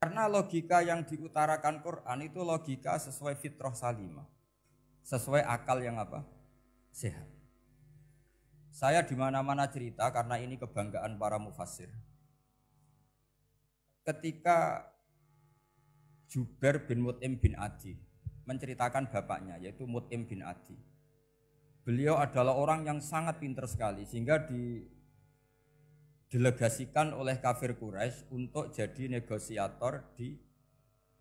Karena logika yang diutarakan Quran itu logika sesuai fitrah salimah. Sesuai akal yang apa? Sehat. Saya di mana-mana cerita karena ini kebanggaan para mufassir. Ketika Jubair bin Mut'im bin Adi menceritakan bapaknya yaitu Mut'im bin Adi. Beliau adalah orang yang sangat pintar sekali sehingga didelegasikan oleh kafir Quraisy untuk jadi negosiator di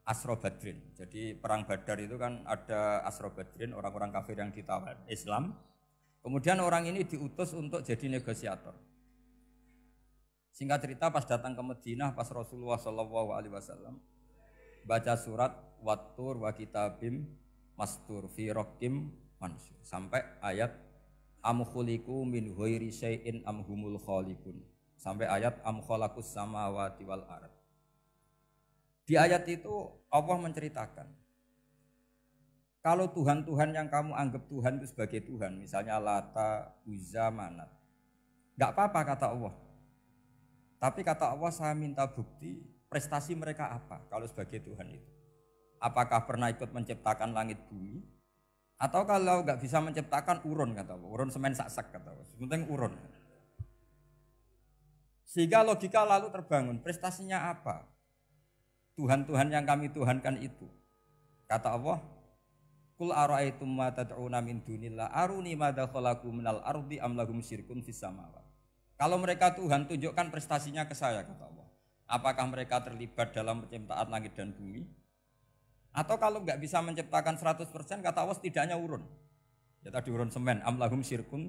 Asra Badrin. Jadi perang Badar itu kan ada Asra Badrin, orang-orang kafir yang ditawar Islam. Kemudian orang ini diutus untuk jadi negosiator. Singkat cerita pas datang ke Madinah pas Rasulullah SAW baca surat Wattur wa kitabim mastur fi raqim mansur sampai ayat am khuliqu min ghairi syai'in am humul khaliqun sampai ayat am khalaqus samawati wal ard. Di ayat itu Allah menceritakan kalau Tuhan-Tuhan yang kamu anggap Tuhan itu sebagai Tuhan, misalnya Lata, Uzza, Manat, enggak apa-apa kata Allah. Tapi kata Allah saya minta bukti prestasi mereka apa kalau sebagai Tuhan itu. Apakah pernah ikut menciptakan langit bumi? Atau kalau enggak bisa menciptakan urun kata Allah. Urun semen sak-sak kata Allah. Penting urun. Sehingga logika lalu terbangun. Prestasinya apa? Tuhan-Tuhan yang kami tuhankan itu. Kata Allah, Qul ara'aytum ma tad'una min dunillah aruni madza khalaqu minal ardi am lahum syirkun fis samawati. Kalau mereka Tuhan, tunjukkan prestasinya ke saya, kata Allah. Apakah mereka terlibat dalam penciptaan langit dan bumi? Atau kalau nggak bisa menciptakan 100%, kata Allah setidaknya urun. Ya tadi urun semen, amlahum syirkun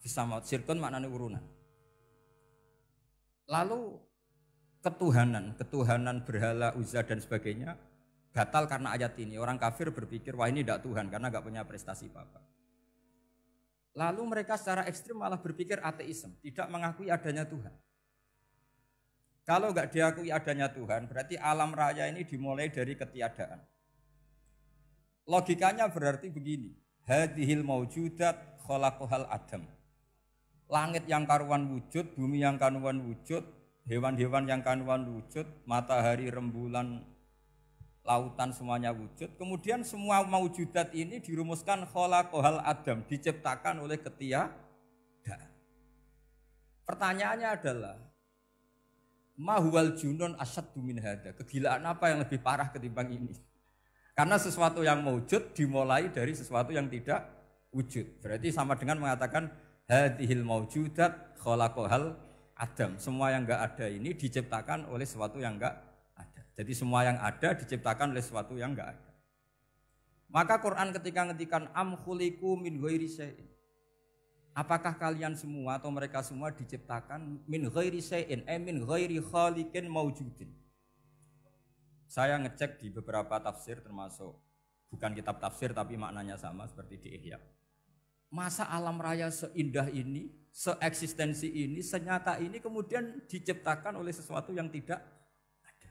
fisamawat. Syirkun maknanya urunan. Lalu ketuhanan berhala, Uzza dan sebagainya, batal karena ayat ini. Orang kafir berpikir, wah ini tidak Tuhan, karena nggak punya prestasi apa-apa. Lalu mereka secara ekstrim malah berpikir ateisme, tidak mengakui adanya Tuhan. Kalau nggak diakui adanya Tuhan, berarti alam raya ini dimulai dari ketiadaan. Logikanya berarti begini, hadhil maujudat khalaqahal adam. Langit yang karuan wujud, bumi yang karuan wujud, hewan-hewan yang karuan wujud, matahari, rembulan, lautan semuanya wujud. Kemudian semua maujudat ini dirumuskan khalaqahal adam, diciptakan oleh ketiadaan. Pertanyaannya adalah mahuwal junun asyaddu min hada. Kegilaan apa yang lebih parah ketimbang ini? Karena sesuatu yang wujud dimulai dari sesuatu yang tidak wujud. Berarti sama dengan mengatakan hadhil maujudat khalaqahal adam. Semua yang enggak ada ini diciptakan oleh sesuatu yang enggak ada. Jadi semua yang ada diciptakan oleh sesuatu yang enggak ada. Maka Quran ketika ngetikan am khuliqu min ghairi syai'in. Apakah kalian semua atau mereka semua diciptakan min ghairi syai'in, min ghairi khaliqin maujudin. Saya ngecek di beberapa tafsir termasuk bukan kitab tafsir tapi maknanya sama seperti di Ihya. Masa alam raya seindah ini, seeksistensi ini, senyata ini kemudian diciptakan oleh sesuatu yang tidak ada.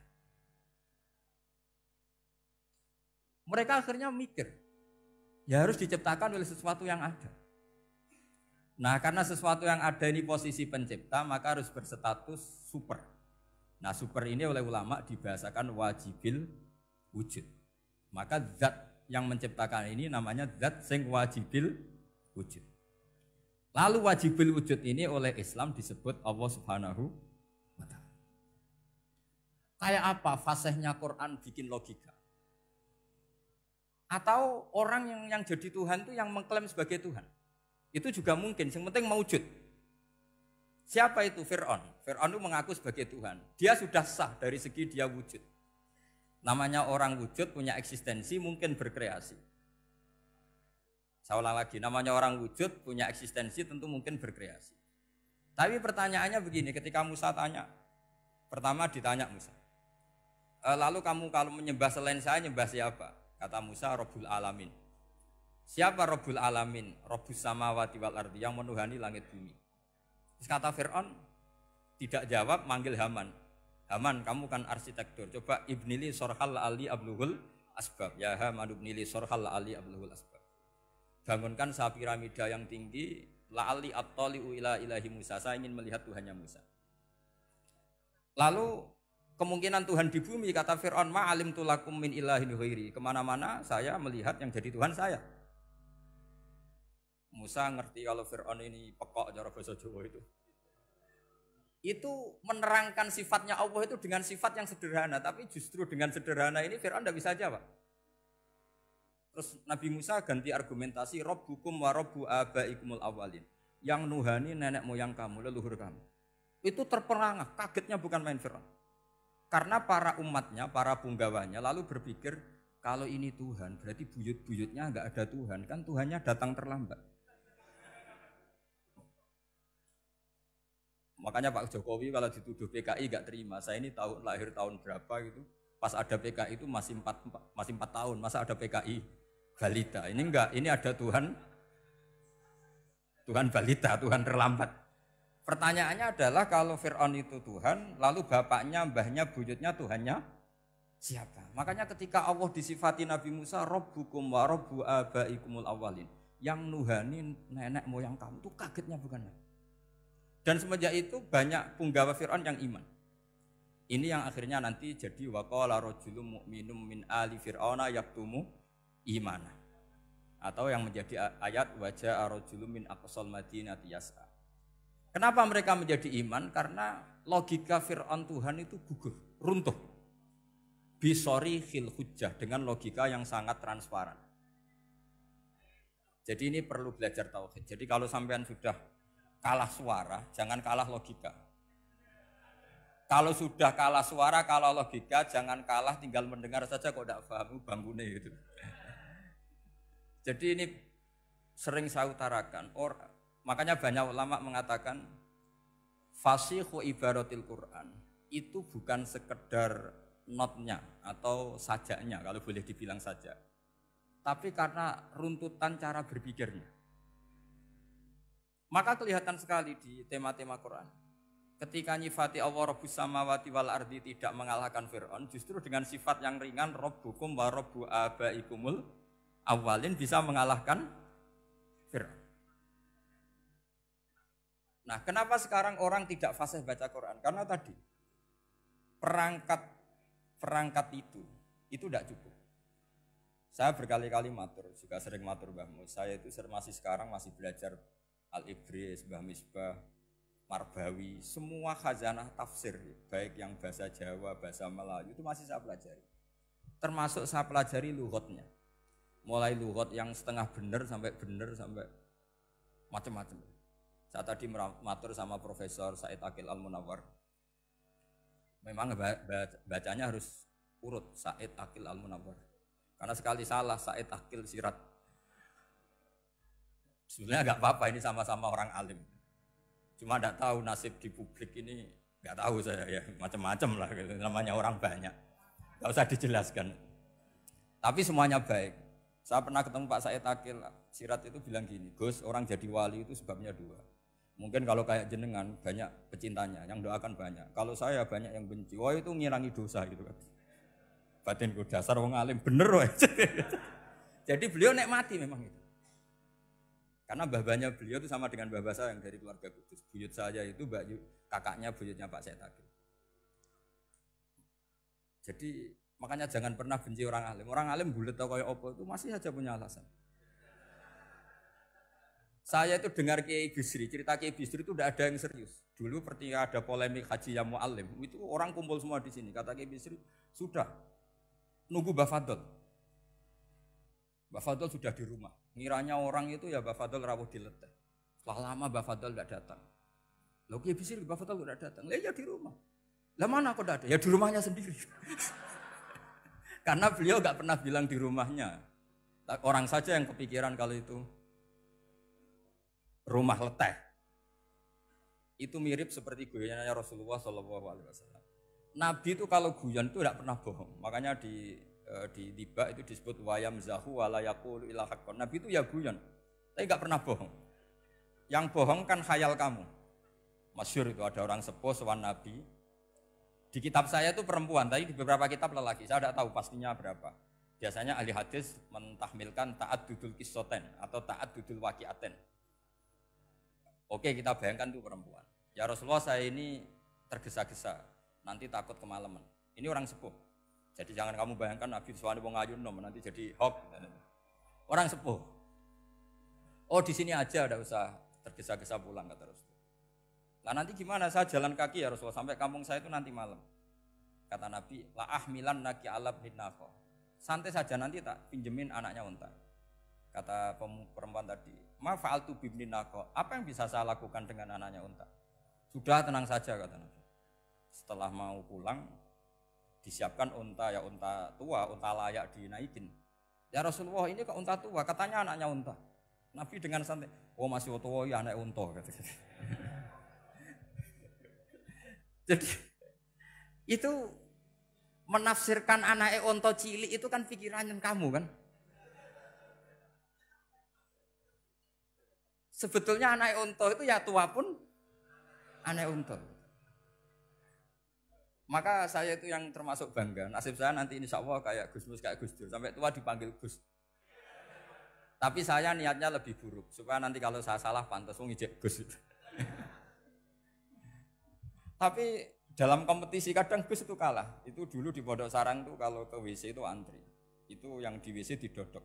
Mereka akhirnya mikir, ya harus diciptakan oleh sesuatu yang ada. Nah karena sesuatu yang ada ini posisi pencipta maka harus berstatus super. Nah super ini oleh ulama dibahasakan wajibil wujud. Maka zat yang menciptakan ini namanya zat sing wajibil wujud. Lalu wajibil wujud ini oleh Islam disebut Allah Subhanahu wa ta'ala. Kayak apa fasihnya Quran bikin logika? Atau orang yang jadi Tuhan itu yang mengklaim sebagai Tuhan? Itu juga mungkin, yang penting mewujud. Siapa itu? Fir'aun. Fir'aun itu mengaku sebagai Tuhan. Dia sudah sah dari segi dia wujud. Namanya orang wujud punya eksistensi mungkin berkreasi. Saya ulang lagi, namanya orang wujud punya eksistensi tentu mungkin berkreasi. Tapi pertanyaannya begini, ketika Musa tanya, pertama ditanya Musa, lalu kamu kalau menyembah selain saya, nyembah siapa? Kata Musa, Rabbul Alamin. Siapa Rabbul Alamin? Rabbus samawati wal ardi, yang menuhani langit bumi. Terus kata Fir'aun, tidak jawab, manggil Haman. Haman, kamu kan arsitektur, coba ibnili sorhal ali abluhul asbab. Ya Haman ibnili sorhal ali abluhul asbab. Bangunkan sebuah piramida yang tinggi, la'ali at-tali'u ila ilahi Musa. Saya ingin melihat Tuhannya Musa. Lalu kemungkinan Tuhan di bumi, kata Fir'aun, ma'alim tulakum min ilahin ghairi. Kemana-mana saya melihat yang jadi Tuhan saya. Musa ngerti kalau Fir'aun ini pekok cara bahasa Jawa itu. Itu menerangkan sifatnya Allah itu dengan sifat yang sederhana. Tapi justru dengan sederhana ini Fir'aun tidak bisa jawab. Terus Nabi Musa ganti argumentasi, Rabbukum wa Rabbu abaikumul awalin. Yang nuhani nenek moyang kamu, leluhur kamu. Itu terperangah, kagetnya bukan main Fir'aun. Karena para umatnya, para punggawanya lalu berpikir, kalau ini Tuhan, berarti buyut-buyutnya enggak ada Tuhan. Kan Tuhannya datang terlambat. Makanya Pak Jokowi kalau dituduh PKI enggak terima. Saya ini lahir tahun berapa gitu. Pas ada PKI itu masih 4 tahun. Masa ada PKI balita? Ini enggak, ini ada Tuhan balita, Tuhan terlambat. Pertanyaannya adalah kalau Fir'aun itu Tuhan, lalu bapaknya, mbahnya, buyutnya Tuhannya siapa? Makanya ketika Allah disifati Nabi Musa, Rabbukum wa Rabbu abaikumul awalin. Yang nuhani nenek moyang kamu, itu kagetnya bukan? Dan semenjak itu banyak punggawa Fir'aun yang iman. Ini yang akhirnya nanti jadi waqala rajulun mu'minum min ali fir'auna yaktumu imana. Atau yang menjadi ayat wajah rajulun min aqsal madinati yas'a. Kenapa mereka menjadi iman? Karena logika Fir'aun Tuhan itu gugur, runtuh. Bisori khil hujjah, dengan logika yang sangat transparan. Jadi ini perlu belajar tauhid. Jadi kalau sampean sudah kalah suara, jangan kalah logika. Kalau sudah kalah suara, kalah logika, jangan kalah tinggal mendengar saja kok tidak paham bangunnya gitu. Jadi ini sering saya utarakan. Makanya banyak ulama mengatakan fasihu ibaratil Quran itu bukan sekedar notnya atau sajaknya kalau boleh dibilang saja. Tapi karena runtutan cara berpikirnya. Maka kelihatan sekali di tema-tema Quran. Ketika nyifati Allah Rabbus samawati wal ardi tidak mengalahkan Fir'aun, justru dengan sifat yang ringan Rabbukum wa Rabbu abaikumul awalin bisa mengalahkan Fir'aun. Nah, kenapa sekarang orang tidak fasih baca Quran? Karena tadi perangkat itu tidak cukup. Saya berkali-kali matur, juga sering matur Mbah Mus. Saya itu sekarang masih belajar Al-Ibris, Mbah Misbah, Marbawi, semua khazanah tafsir, baik yang bahasa Jawa, bahasa Melayu itu masih saya pelajari. Termasuk saya pelajari lughatnya. Mulai lughat yang setengah benar sampai macam-macam. Saya tadi matur sama Profesor Said Akil Al-Munawwar. Memang bacanya harus urut Said Akil Al-Munawwar. Karena sekali salah Said Akil Sirat. Sebenarnya enggak apa-apa, ini sama-sama orang alim. Cuma enggak tahu nasib di publik ini, enggak tahu saya ya, macam-macam lah gitu. Namanya orang banyak. Enggak usah dijelaskan. Tapi semuanya baik. Saya pernah ketemu Pak Said Akil Sirat itu bilang gini, Gus, orang jadi wali itu sebabnya 2. Mungkin kalau kayak jenengan banyak pecintanya, yang doakan banyak. Kalau saya banyak yang benci, wah itu ngirangi dosa gitu kan. Batinku dasar wong alim bener woy. Jadi beliau nikmati memang itu. Karena mbah-mbahnya beliau itu sama dengan mbah-mbah saya yang dari keluarga Kudus. Buyut saya itu kakaknya buyutnya Pak Said Akil. Jadi makanya jangan pernah benci orang alim. Orang alim bulet atau kayak opo itu masih saja punya alasan. Saya itu dengar Kiai Bisri, cerita Kiai Bisri itu tidak ada yang serius. Dulu ketika ada polemik Haji yang Mu'alim, itu orang kumpul semua di sini. Kata Kiai Bisri, sudah, nunggu Mbah Fadl. Mbah Fadl sudah di rumah. Ngiranya orang itu ya Mbah Fadl rawuh dileteh. Setelah lama Mbah Fadl tidak datang. Loh Kiai Bisri, Mbah Fadl tidak datang. Lah ya di rumah. Lah mana kok tidak ada? Ya di rumahnya sendiri. Karena beliau enggak pernah bilang di rumahnya. Orang saja yang kepikiran kalau itu rumah leteh. Itu mirip seperti guyonannya Rasulullah SAW. Nabi itu kalau guyon itu tidak pernah bohong. Makanya di tiba itu disebut wayam zahu walayakul ilahakon. Nabi itu ya guyon, tapi nggak pernah bohong. Yang bohong kan khayal kamu. Masyhur itu ada orang sepuh sowan Nabi. Di kitab saya itu perempuan, tapi di beberapa kitab lelaki. Saya tidak tahu pastinya berapa. Biasanya ahli hadis mentahmilkan taat dudul kisoten atau taat dudul wakiaten. Oke, kita bayangkan itu perempuan. Ya Rasulullah, saya ini tergesa-gesa. nanti takut kemalaman. Ini orang sepuh. Jadi jangan kamu bayangkan Nabi Suwani wong ayu nom nanti jadi hoax. Orang sepuh. Oh di sini aja, tidak usah tergesa-gesa pulang kata Rasul. Lah nanti gimana? Saya jalan kaki ya Rasulullah sampai kampung saya itu nanti malam. Kata Nabi, la ahmilan naki alab nako. Santai saja nanti tak pinjemin anaknya unta. Kata perempuan tadi, ma fa'altu bibni nako. Apa yang bisa saya lakukan dengan anaknya unta? Sudah tenang saja kata Nabi. Setelah mau pulang, disiapkan unta ya unta tua, unta layak dinaikin. Ya Rasulullah ini kok unta tua? Katanya anaknya unta. Nabi dengan santai, oh masih tua ya anak unta. Jadi itu menafsirkan anaknya unta cilik itu kan pikirannya kamu kan. Sebetulnya anak unta itu ya tua pun anak unta. Maka saya itu yang termasuk bangga. Nasib saya nanti insya Allah kayak Gus Mus, kayak Gus Dur. Sampai tua dipanggil Gus. Tapi saya niatnya lebih buruk. Supaya nanti kalau saya salah pantas ngijek Gus. Tapi dalam kompetisi kadang Gus itu kalah. Itu dulu di Pondok Sarang tuh kalau ke WC itu antri. Itu yang di WC didodok.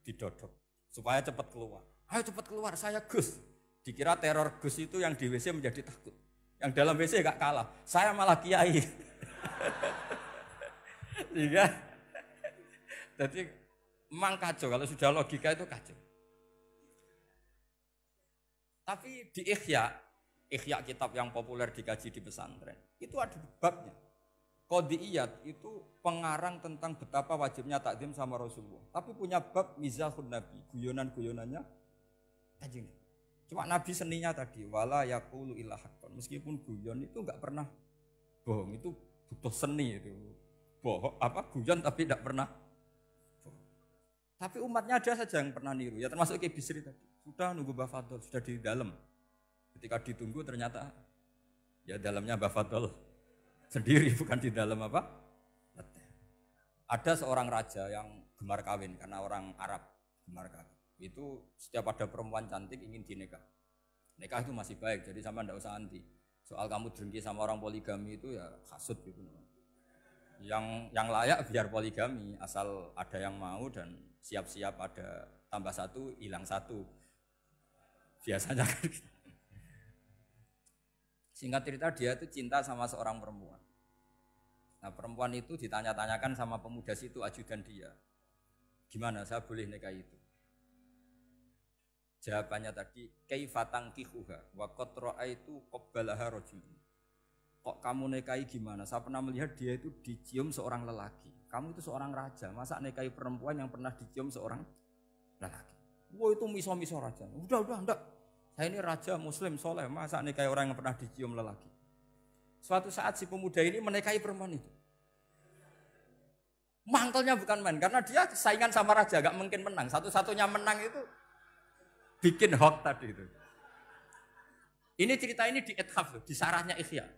Didodok. Supaya cepat keluar. Ayo cepat keluar, saya Gus. Dikira teror Gus itu yang di WC menjadi takut. Yang dalam WC gak kalah. Saya malah kiai. Sehingga jadi memang kacau. Kalau sudah logika itu kacau. Tapi di Ihya kitab yang populer dikaji di pesantren, itu ada babnya. Qadiyat itu pengarang tentang betapa wajibnya takdim sama Rasulullah. Tapi punya bab mizahun Nabi, guyonan-guyonannya Kanjeng. Cuma Nabi seninya tadi, wala yaqulu illa haqqan. Meskipun guyon itu enggak pernah bohong, itu butuh seni itu. Bohong apa guyon tapi tidak pernah bohong. Tapi umatnya ada saja yang pernah niru, ya termasuk Ki Bisri tadi. Sudah nunggu Mbah Fadl, sudah di dalam. Ketika ditunggu ternyata ya dalamnya Mbah Fadl sendiri, bukan di dalam apa? Ada seorang raja yang gemar kawin karena orang Arab gemar kawin. Itu setiap ada perempuan cantik ingin dinikah. Nikah itu masih baik, jadi sama ndak usah anti. Soal kamu dengki sama orang poligami itu ya hasut gitu. Yang layak biar poligami, asal ada yang mau dan siap-siap ada tambah satu, hilang satu. Biasanya kan gitu. Singkat cerita dia itu cinta sama seorang perempuan. Nah perempuan itu ditanya-tanyakan sama pemuda situ ajudan dia. Gimana saya boleh nikah itu? Jawabannya tadi, kaifatang kihuha wa qad ra'aitu qabbalaha rajulun. Kok kamu nikahi gimana? Saya pernah melihat dia itu dicium seorang lelaki. Kamu itu seorang raja, masa nikahi perempuan yang pernah dicium seorang lelaki? Wah itu miso-miso raja. Udah, enggak. Saya ini raja muslim soleh, masa nikahi orang yang pernah dicium lelaki? Suatu saat si pemuda ini menikahi perempuan itu. Mangkelnya bukan main, karena dia saingan sama raja, gak mungkin menang. Satu-satunya menang itu bikin hoax tadi itu. Ini cerita ini di Ithaf, di sarahnya Ihya.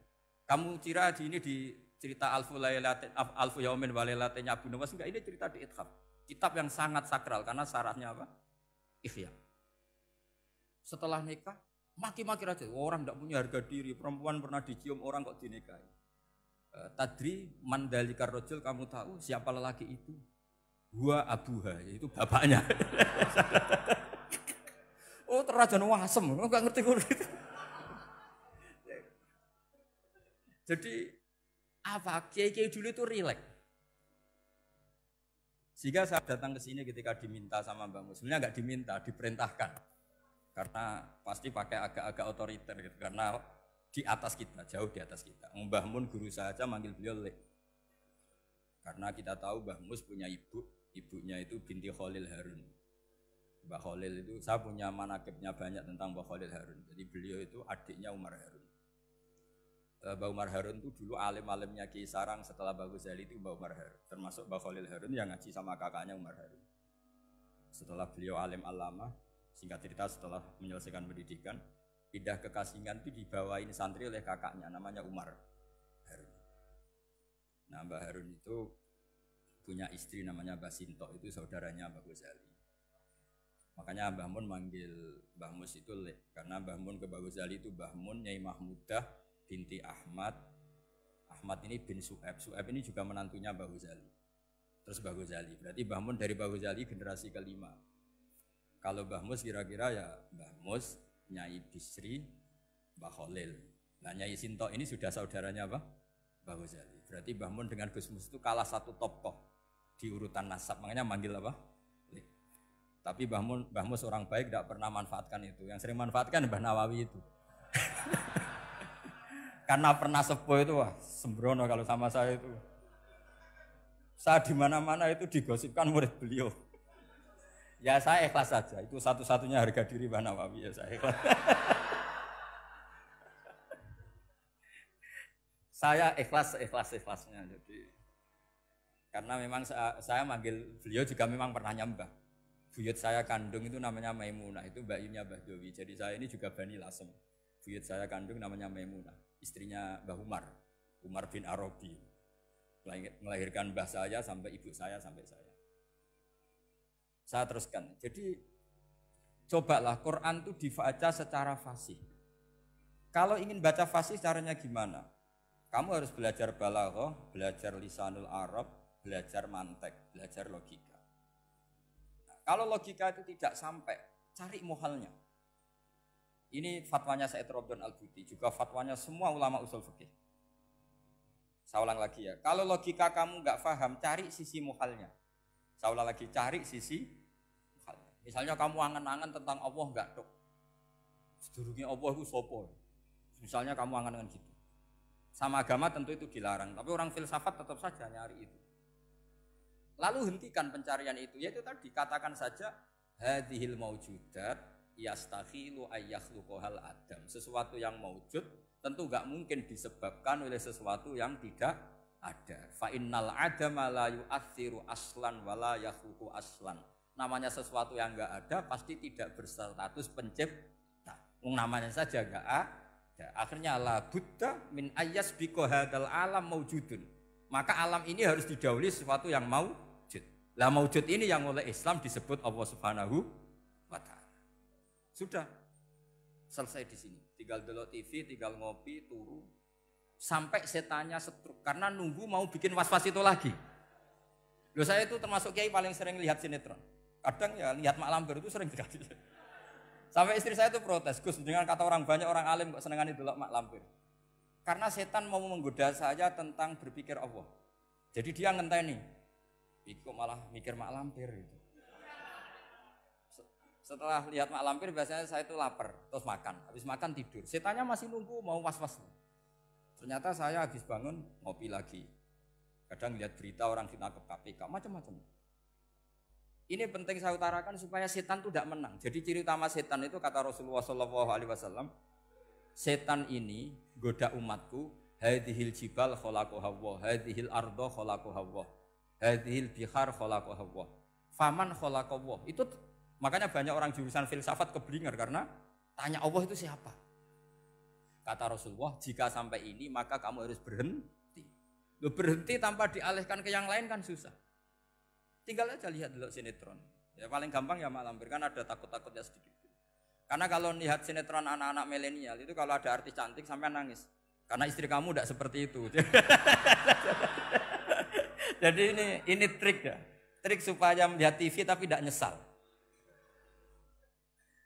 Kamu kira di ini di cerita Alfu Yaumin wa Lailatinnya Abu Nawas, enggak, ini cerita di Ithaf. Kitab yang sangat sakral karena sarahnya apa? Ihya. Setelah nikah, maki-maki raja. Orang tidak punya harga diri, perempuan pernah dicium orang kok dinikahi. Tadri mandalikar rojul, kamu tahu siapa lelaki itu? Gua abuha, yaitu bapaknya. Oh terrajan wasem, enggak ngerti gitu. Jadi apa? Kiai-kiai dulu itu rileks. Sehingga saya datang ke sini ketika diminta sama Mbak Mus. Sebenarnya enggak diminta, diperintahkan. Karena pasti pakai agak-agak otoriter gitu. Karena di atas kita, jauh di atas kita. Mbah Mun guru saja manggil beliau Lek. Karena kita tahu Mbah Mus punya ibu, ibunya itu binti Khalil Harun. Mbah Khalil itu, saya punya manakibnya banyak tentang Mbah Khalil Harun. Jadi beliau itu adiknya Umar Harun. Mbah Umar Harun itu dulu alim-alimnya Ki Sarang, setelah Mbah Ghazali itu Mbah Umar Harun. Termasuk Mbah Khalil Harun yang ngaji sama kakaknya Umar Harun. Setelah beliau alim alama, singkat cerita setelah menyelesaikan pendidikan, pindah ke Kasingan itu dibawain santri oleh kakaknya, namanya Umar Harun. Nah Mbah Harun itu punya istri namanya Mbah Sinto, itu saudaranya Mbah Ghazali. Makanya Mbah Mun manggil Mbah Mus itu Lek, karena Mbah Mun ke Mbah Ghazali itu Mbah Mun Nyai Mahmudah binti Ahmad Ahmad ini bin Su'aib. Su'aib ini juga menantunya Mbah Ghazali. Terus Mbah Ghazali. Berarti Mbah Mun dari Mbah Ghazali generasi kelima. Kalau Mbah Mus kira-kira ya Mbah Mus, Nyai Bisri, Mbah Khalil. Nah Nyai Sinto ini sudah saudaranya apa? Mbah Ghazali. Berarti Mbah Mun dengan Gus Mus itu kalah satu tokoh di urutan nasab. Makanya manggil apa? Tapi Mbah Mus orang baik tidak pernah manfaatkan itu. Yang sering manfaatkan Mbah Nawawi itu. Karena pernah sepuh itu wah sembrono kalau sama saya itu. Saya di mana-mana itu digosipkan murid beliau. Ya saya ikhlas saja. Itu satu-satunya harga diri Mbah Nawawi ya saya ikhlas. Saya ikhlasnya. Jadi karena memang saya manggil beliau juga memang pernah nyembah. Buyut saya kandung itu namanya Maimunah, itu mbaknya Mbah Dowi. Jadi saya ini juga Bani Lasem. Buyut saya kandung namanya Maimunah, istrinya Mbah Umar, Umar bin Arabi. Melahirkan mbah saya sampai ibu saya sampai saya. Saya teruskan. Jadi cobalah Quran itu dibaca secara fasih. Kalau ingin baca fasih caranya gimana? Kamu harus belajar balaghah, belajar lisanul Arab, belajar mantek, belajar logika. Kalau logika itu tidak sampai, cari muhalnya. Ini fatwanya Said Robdon Al-Buti, juga fatwanya semua ulama usul fikih. Saya ulang lagi ya, kalau logika kamu nggak paham, cari sisi muhalnya. Saya ulang lagi, cari sisi muhalnya. Misalnya kamu angan-angan tentang Allah nggak dok. Sedurungnya Allah itu sopo. Misalnya kamu angan-angan gitu. Sama agama tentu itu dilarang, tapi orang filsafat tetap saja nyari itu. Lalu hentikan pencarian itu, yaitu tadi katakan saja hadhil maujudat yastakhilu ayyakhluqahal adam. Sesuatu yang maujud tentu enggak mungkin disebabkan oleh sesuatu yang tidak ada. Fa innal adama la yu'athiru aslan wa la yakhluqu aslan. Namanya sesuatu yang enggak ada pasti tidak berstatus pencipta. Namanya saja enggak ada. Akhirnya la buddha min ayyasbiqa hadzal alam maujudun. Maka alam ini harus didahului sesuatu yang maujud. Lah maujud ini yang oleh Islam disebut Allah Subhanahu wa Ta'ala. Sudah selesai di sini. Tinggal delok TV, tinggal ngopi, turu. Sampai setannya setruk karena nunggu mau bikin was-was itu lagi. Loh saya itu termasuk kiai paling sering lihat sinetron. Kadang ya lihat Mak Lampir itu sering sekali. Sampai istri saya itu protes, Gus dengan kata orang banyak orang alim kok senengan itu Mak Lampir. Karena setan mau menggoda saya tentang berpikir Allah. Jadi dia ngenteni. Kok malah mikir Mak Lampir gitu. Setelah lihat Mak Lampir biasanya saya itu lapar, terus makan. Habis makan tidur. Setannya masih nunggu mau was-was. Ternyata saya habis bangun ngopi lagi. Kadang lihat berita orang ditangkap KPK, macam-macam. Ini penting saya utarakan supaya setan itu tidak menang. Jadi ciri utama setan itu kata Rasulullah SAW, setan ini goda umatku, hadhil jibal khalaqaha Allah, hadhil ardo khalaqaha Allah, hadhil bihar khalaqaha Allah, faman khalaqaha Allah. Itu makanya banyak orang jurusan filsafat keblinger karena tanya Allah itu siapa. Kata Rasulullah, jika sampai ini maka kamu harus berhenti. Lo berhenti tanpa dialihkan ke yang lain kan susah. Tinggal aja lihat dulu sinetron. Ya paling gampang ya Mak Lampir kan ada takut-takutnya sedikit. Karena kalau lihat sinetron anak-anak milenial itu kalau ada artis cantik sampai nangis. Karena istri kamu tidak seperti itu. Jadi ini trik ya. Trik supaya melihat TV tapi tidak nyesal.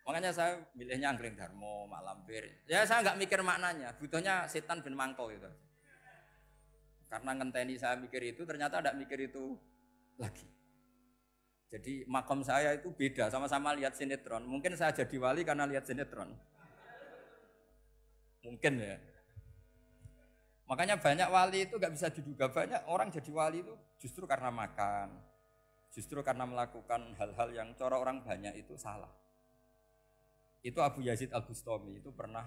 Makanya saya milihnya Anggreng Darmo, Mak Lampir. Ya saya nggak mikir maknanya, butuhnya setan ben mangkol itu. Karena ngenteni saya mikir itu, ternyata tidak mikir itu lagi. Jadi makom saya itu beda, sama-sama lihat sinetron. Mungkin saya jadi wali karena lihat sinetron. Mungkin ya. Makanya banyak wali itu nggak bisa diduga. Banyak orang jadi wali itu justru karena makan, justru karena melakukan hal-hal yang cara orang banyak itu salah. Itu Abu Yazid Al-Bustami itu pernah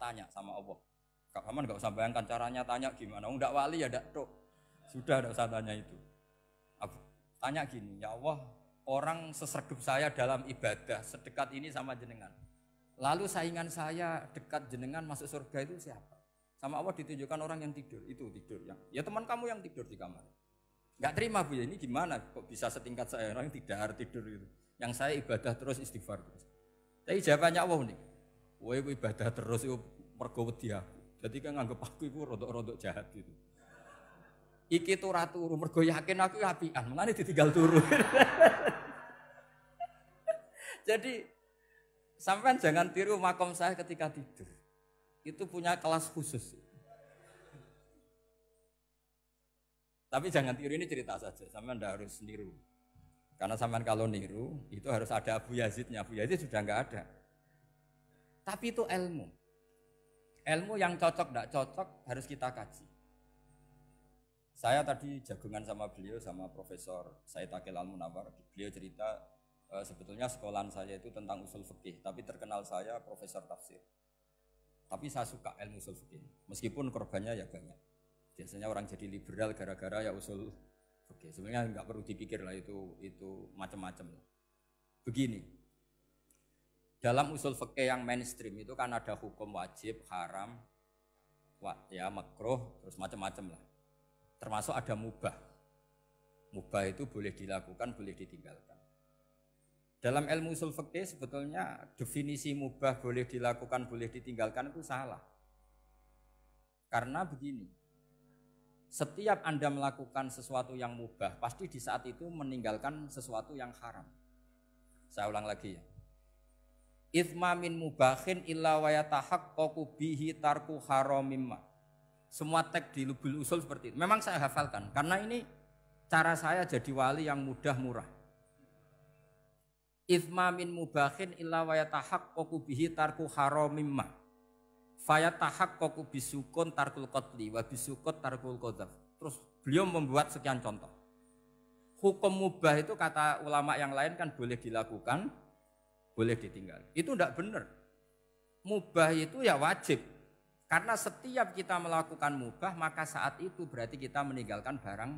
tanya sama Allah. Kamu nggak usah bayangkan caranya tanya gimana. Enggak wali ya enggak tok. Sudah enggak usah tanya itu. Tanya gini, ya Allah, orang sesregep saya dalam ibadah sedekat ini sama jenengan. Lalu saingan saya dekat jenengan masuk surga itu siapa? Sama Allah ditunjukkan orang yang tidur, itu tidur yang. Ya teman kamu yang tidur di kamar. Enggak terima Bu ya, ini gimana kok bisa setingkat saya orang yang tidak tidur itu. Yang saya ibadah terus istighfar terus. Tapi jawabannya Allah nih. Woe ibadah terus itu mergo wedi aku. Jadi kan nganggep aku itu rodok-rodok jahat gitu. Iki tuh ratu mergo yakin aku apian, mulane ditinggal turu. Jadi sampean jangan tiru makom saya ketika tidur. Itu punya kelas khusus. Tapi jangan tiru, ini cerita saja, sampean ndak harus niru. Karena sampean kalau niru itu harus ada Abu Yazidnya. Abu Yazid sudah enggak ada. Tapi itu ilmu. Ilmu yang cocok ndak cocok harus kita kaji. Saya tadi jagungan sama beliau, sama Profesor Said Akil Al-Munawar. Beliau cerita sebetulnya sekolahan saya itu tentang usul fikih, tapi terkenal saya Profesor Tafsir. Tapi saya suka ilmu usul fikih, meskipun korbannya ya banyak. Biasanya orang jadi liberal gara-gara ya usul fikih. Sebenarnya nggak perlu dipikir lah itu macam-macam. Begini, dalam usul fikih yang mainstream itu kan ada hukum wajib, haram, ya makruh, terus macam-macam lah. Termasuk ada mubah. Mubah itu boleh dilakukan, boleh ditinggalkan. Dalam ilmu usul fikih sebetulnya definisi mubah boleh dilakukan, boleh ditinggalkan itu salah. Karena begini, setiap Anda melakukan sesuatu yang mubah, pasti di saat itu meninggalkan sesuatu yang haram. Saya ulang lagi ya. Itsma min mubahin illa wa yatahaqqaqu bihi tarku haramimma. Semua teks di Lubul Usul seperti itu. Memang saya hafalkan karena ini cara saya jadi wali yang mudah murah. Itsma min mubahin illa wa yatahaqqaqu bihi tarku haramimma. Fayatahaqqaqu bisukun tarkul qatli wa bisukut tarkul qadzaf. Terus beliau membuat sekian contoh. Hukum mubah itu kata ulama yang lain kan boleh dilakukan, boleh ditinggal. Itu tidak benar. Mubah itu ya wajib. Karena setiap kita melakukan mubah, maka saat itu berarti kita meninggalkan barang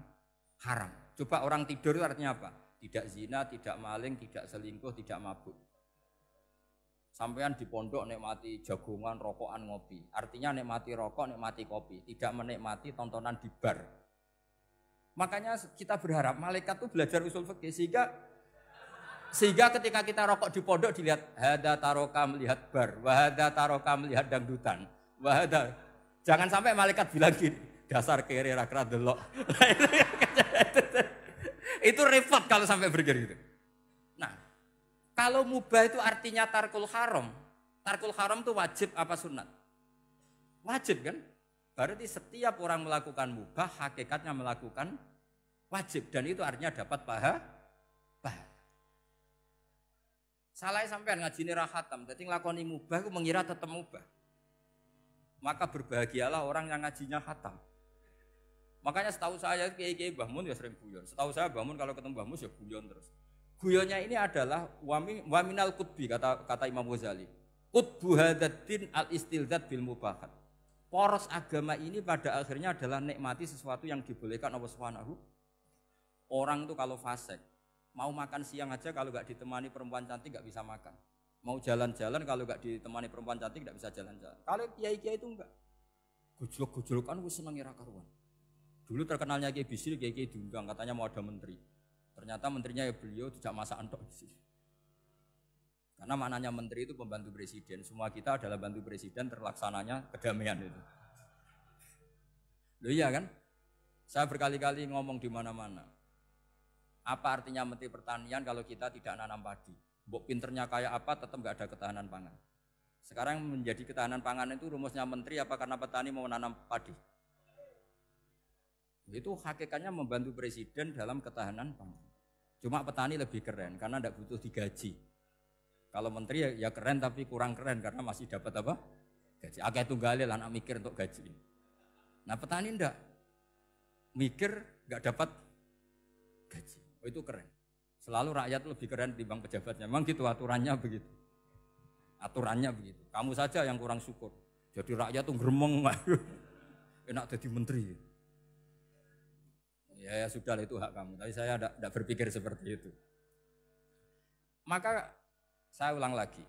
haram. Coba orang tidur itu artinya apa? Tidak zina, tidak maling, tidak selingkuh, tidak mabuk. Sampean di pondok nikmati jagongan, rokokan, ngopi. Artinya nikmati rokok, nikmati kopi. Tidak menikmati tontonan di bar. Makanya kita berharap malaikat itu belajar usul fikih sehingga ketika kita rokok di pondok dilihat hada taroka melihat bar, wahada taroka melihat dangdutan. Wahada. Jangan sampai malaikat bilang gini, dasar kere rakra delok. Itu repot kalau sampai berpikir gitu. Nah, kalau mubah itu artinya tarkul haram. Tarkul haram itu wajib apa sunat? Wajib kan? Berarti setiap orang melakukan mubah, hakikatnya melakukan wajib. Dan itu artinya dapat pahala. Salah sampean ngajine ra khatam, dadi nglakoni mubah ku mengira tetep mubah. Maka berbahagialah orang yang ngajinya khatam. Makanya setahu saya kiai-kiai Mbah Mun ya sering guyon. Setahu saya Mbah Mun kalau ketemu Mbah Mun ya guyon terus. Guyonnya ini adalah waminal qutbi kata Imam Ghazali. Qutbu hadaddin al-istilzat bil mubahat. Poros agama ini pada akhirnya adalah nikmati sesuatu yang dibolehkan Allah Subhanahu. Orang itu kalau fasik, mau makan siang aja kalau nggak ditemani perempuan cantik nggak bisa makan. Mau jalan-jalan kalau nggak ditemani perempuan cantik nggak bisa jalan-jalan. Kalau kiai-kiai itu enggak. Gojlok-gojlokan wis seneng ira karuan. Dulu terkenalnya Kiai Bisri, Kiai diundang katanya mau ada menteri. Ternyata menterinya ya beliau tidak masak entok di sini. Karena maknanya menteri itu pembantu presiden. Semua kita adalah bantu presiden terlaksananya kedamaian itu. Loh iya kan? Saya berkali-kali ngomong di mana-mana. Apa artinya menteri pertanian kalau kita tidak nanam padi? Mbok pinternya kayak apa tetap nggak ada ketahanan pangan. Sekarang menjadi ketahanan pangan itu rumusnya menteri apa karena petani mau nanam padi? Itu hakikatnya membantu presiden dalam ketahanan pangan. Cuma petani lebih keren karena tidak butuh digaji. Kalau menteri ya keren tapi kurang keren karena masih dapat apa? Gaji. Akeh tunggalnya lah anak mikir untuk gaji. Nah petani enggak mikir nggak dapat gaji. Oh itu keren. Selalu rakyat lebih keren dibanding pejabatnya. Memang gitu aturannya begitu. Aturannya begitu. Kamu saja yang kurang syukur. Jadi rakyat tuh gremeng. Enak jadi menteri. Ya sudah itu hak kamu. Tapi saya tidak berpikir seperti itu. Maka saya ulang lagi.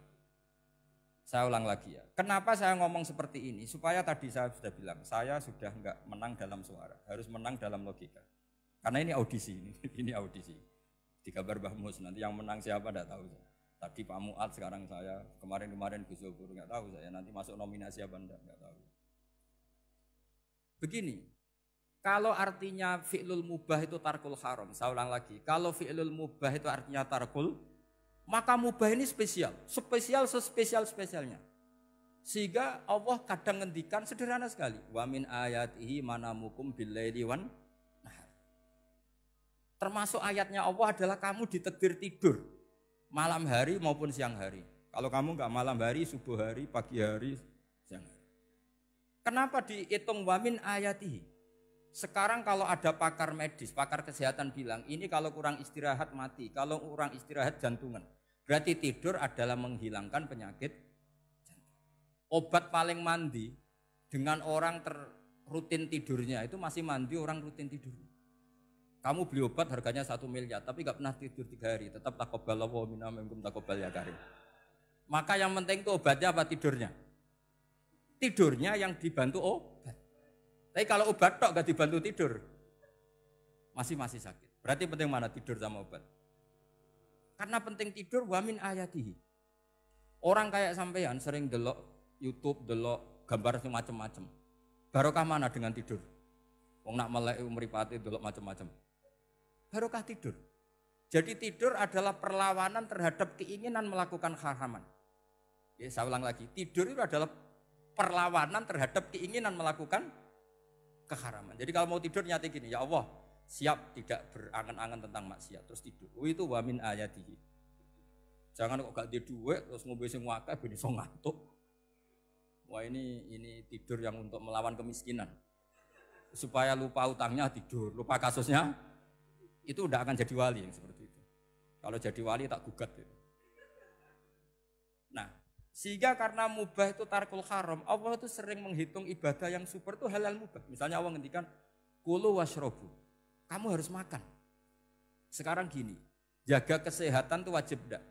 Ya. Kenapa saya ngomong seperti ini? Supaya tadi saya sudah bilang, saya sudah enggak menang dalam suara. Harus menang dalam logika. Karena ini audisi. Ini audisi. Di kabar Mbah Mus, nanti yang menang siapa tidak tahu saya. Tadi Pak Muat, sekarang saya, kemarin Gus Zofur nggak tahu saya, nanti masuk nominasi apa enggak tahu. Begini, kalau artinya fi'lul mubah itu tarkul haram, saya ulang lagi. Kalau fi'lul mubah itu artinya tarkul, maka mubah ini spesial. Spesial sespesial-spesialnya. Sehingga Allah kadang ngendikan sederhana sekali. Wa min ayatihi manamukum billaili wan nahar. Termasuk ayatnya Allah adalah kamu ditakdir tidur. Malam hari maupun siang hari. Kalau kamu enggak malam hari, subuh hari, pagi hari, siang hari. Kenapa dihitung wa min ayatihi? Sekarang kalau ada pakar medis, pakar kesehatan bilang, ini kalau kurang istirahat mati, kalau kurang istirahat jantungan. Berarti tidur adalah menghilangkan penyakit jantung. Obat paling mandi dengan orang rutin tidurnya, itu masih mandi orang rutin tidur. Kamu beli obat harganya 1 miliar, tapi gak pernah tidur 3 hari, tetap taqabbalallahu minna minkum taqabbal ya karim. Maka yang penting itu obatnya apa tidurnya? Tidurnya yang dibantu obat. Tapi kalau obat tok gak dibantu tidur, masih sakit. Berarti penting mana tidur sama obat? Karena penting tidur wa min ayatihi. Orang kayak sampean sering delok YouTube, delok gambar macam-macam. Barokah mana dengan tidur? Wong nak melek mripate delok macam-macam. Barokah tidur. Jadi tidur adalah perlawanan terhadap keinginan melakukan haraman. Ya, saya ulang lagi, tidur itu adalah perlawanan terhadap keinginan melakukan keharaman. Jadi kalau mau tidur nyati gini, ya Allah, siap tidak berangan-angan tentang maksiat terus tidur. Oh, itu wa min ayatihi. Jangan kok gak di duit terus ngombe sing akeh ben iso ngantuk. Wah, ini tidur yang untuk melawan kemiskinan. Supaya lupa utangnya tidur, lupa kasusnya, itu udah akan jadi wali yang seperti itu. Kalau jadi wali tak gugat gitu. Nah, sehingga karena mubah itu tarkul haram, Allah itu sering menghitung ibadah yang super itu halal mubah. Misalnya Allah ngendikan kulu washrobu, kamu harus makan. Sekarang gini, jaga kesehatan itu wajib enggak?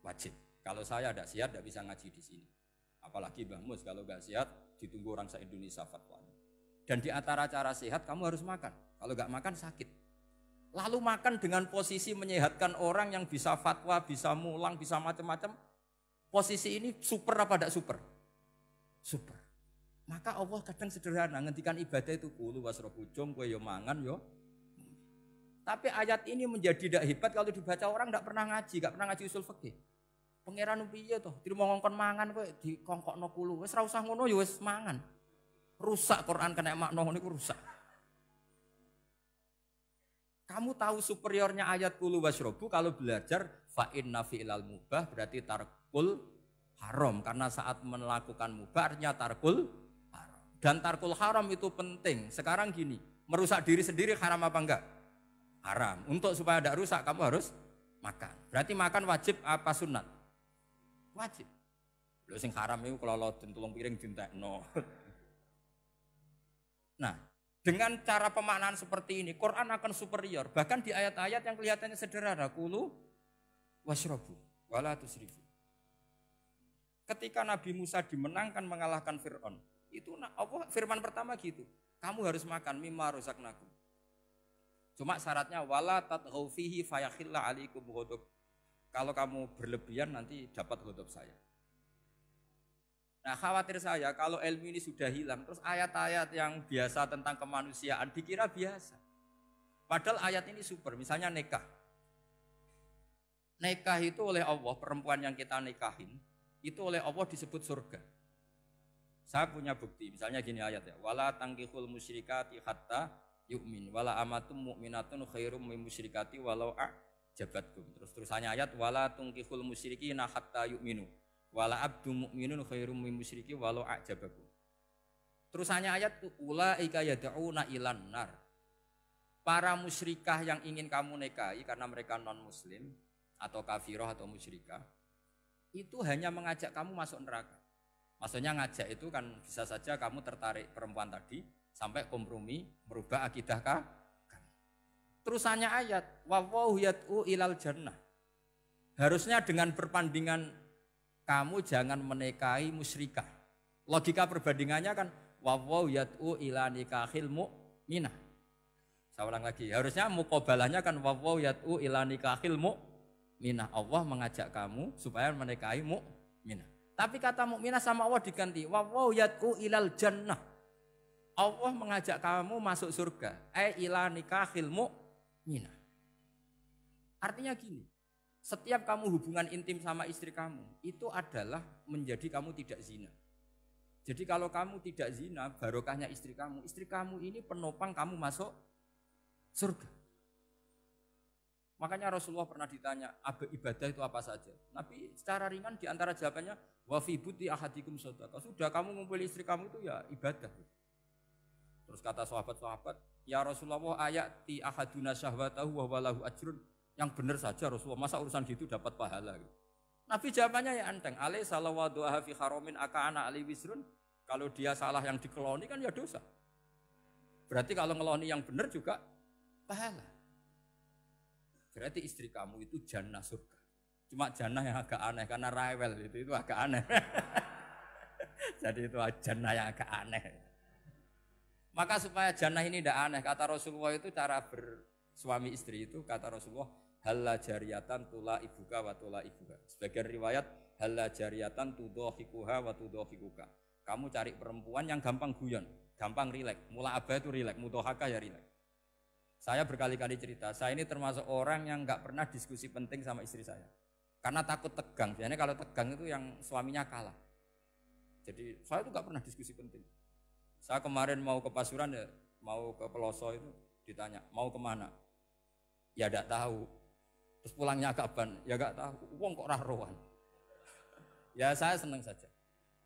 Wajib. Kalau saya tidak sehat tidak bisa ngaji di sini. Apalagi Mbah Mus kalau nggak sehat ditunggu orang se-Indonesia fatwanya. Dan di antara cara sehat kamu harus makan. Kalau nggak makan sakit. Lalu makan dengan posisi menyehatkan orang yang bisa fatwa, bisa mulang, bisa macam-macam. Posisi ini super apa tidak super? Super. Maka Allah kadang sederhana, ngendikan ibadah itu kulu wasrobu jom, kowe yo mangan yo. Tapi ayat ini menjadi tidak hebat kalau dibaca orang tidak pernah ngaji, tidak pernah ngaji usul fikih. Pangeran piye toh? Dirimo ngongkon mangan kowe dikongkokno kulu. Wis ora usah ngono ya wis mangan. Rusak Quran kena makna ngono iku rusak. Kamu tahu superiornya ayat kulu wasrobu kalau belajar fa inna fi'lal mubah berarti tarkul haram. Karena saat melakukan mubah artinya tarkul haram. Dan tarkul haram itu penting. Sekarang gini, merusak diri sendiri haram apa enggak? Haram. Untuk supaya tidak rusak kamu harus makan. Berarti makan wajib apa sunat? Wajib. Lho sing haram itu kalau tulung piring dintekno. Nah, dengan cara pemaknaan seperti ini, Quran akan superior. Bahkan di ayat-ayat yang kelihatannya sederhana, kulu washrobu, wala tusrifu. Ketika Nabi Musa dimenangkan mengalahkan Fir'aun, itu Allah firman pertama gitu, kamu harus makan mimma rozaqnakum. Cuma syaratnya wala tatghaw fihi fayakhilla alaikum ghadab. Kalau kamu berlebihan nanti dapat ghadab saya. Nah, khawatir saya kalau ilmu ini sudah hilang, terus ayat-ayat yang biasa tentang kemanusiaan dikira biasa. Padahal ayat ini super, misalnya nikah. Nikah itu oleh Allah, perempuan yang kita nikahin, itu oleh Allah disebut surga. Saya punya bukti, misalnya gini ayat ya, wala tangkihul musyrikati hatta yu'min, wala amatum mu'minatun khairum min musyrikati walau a'jabatkum. Terusannya ayat, wala tangkihul musyrikina hatta yu'minu. Wala abdu mu'minun khairum min musyriki walau a'jabakum. Terusannya ayat ulaika yad'una ilan nar. Para musyrikah yang ingin kamu nikahi karena mereka non muslim atau kafirah atau musyrikah itu hanya mengajak kamu masuk neraka. Maksudnya ngajak itu kan bisa saja kamu tertarik perempuan tadi sampai kompromi merubah akidah kamu. Terusannya ayat wallahu yad'u ilal jannah. Harusnya dengan perbandingan kamu jangan menikahi musyrikah. Logika perbandingannya kan wawaw yad'u ila nikahil mu'minah. Saya ulang lagi, harusnya muqabalahnya kan wawaw yad'u ila nikahil mu'minah. Allah mengajak kamu supaya menikahi mu'minah. Tapi kata mu'minah sama Allah diganti wawaw yad'u ilal jannah. Allah mengajak kamu masuk surga. Ila nikahil mu'minah. Artinya gini, setiap kamu hubungan intim sama istri kamu, itu adalah menjadi kamu tidak zina. Jadi kalau kamu tidak zina, barokahnya istri kamu ini penopang kamu masuk surga. Makanya Rasulullah pernah ditanya, ibadah itu apa saja? Nabi secara ringan diantara jawabannya, wa fi buti ahadikum shadaqah. Sudah kamu ngumpul istri kamu itu ya ibadah. Terus kata sahabat-sahabat, ya Rasulullah ayati ahaduna syahwatahu wa walahu ajrun. Yang benar saja Rasulullah, masa urusan gitu dapat pahala. Nabi jawabannya ya enteng, alaih salawatu fi haramin aka'ana ali wisrun. Kalau dia salah yang dikeloni kan ya dosa. Berarti kalau ngeloni yang benar juga pahala. Berarti istri kamu itu jannah surga. Cuma jannah yang agak aneh karena rewel itu agak aneh. Jadi itu jannah yang agak aneh. Maka supaya jannah ini tidak aneh, kata Rasulullah itu cara bersuami istri itu, kata Rasulullah, halla jariyatan tula ibuka wa tula ibuka. Sebagian riwayat, halla jariyatan tudhohikuha wa tudhohikuka. Kamu cari perempuan yang gampang guyon, gampang rileks. Mula abah itu rileks, mudhohaka ya rileks. Saya berkali-kali cerita, saya ini termasuk orang yang nggak pernah diskusi penting sama istri saya. Karena takut tegang, biasanya kalau tegang itu yang suaminya kalah. Jadi saya itu nggak pernah diskusi penting. Saya kemarin mau ke Pasuruan ya, mau ke Peloso itu ditanya, mau kemana? Ya tidak tahu. Terus pulangnya kapan? Ya nggak tahu. Wong kok rohan. Ya saya senang saja.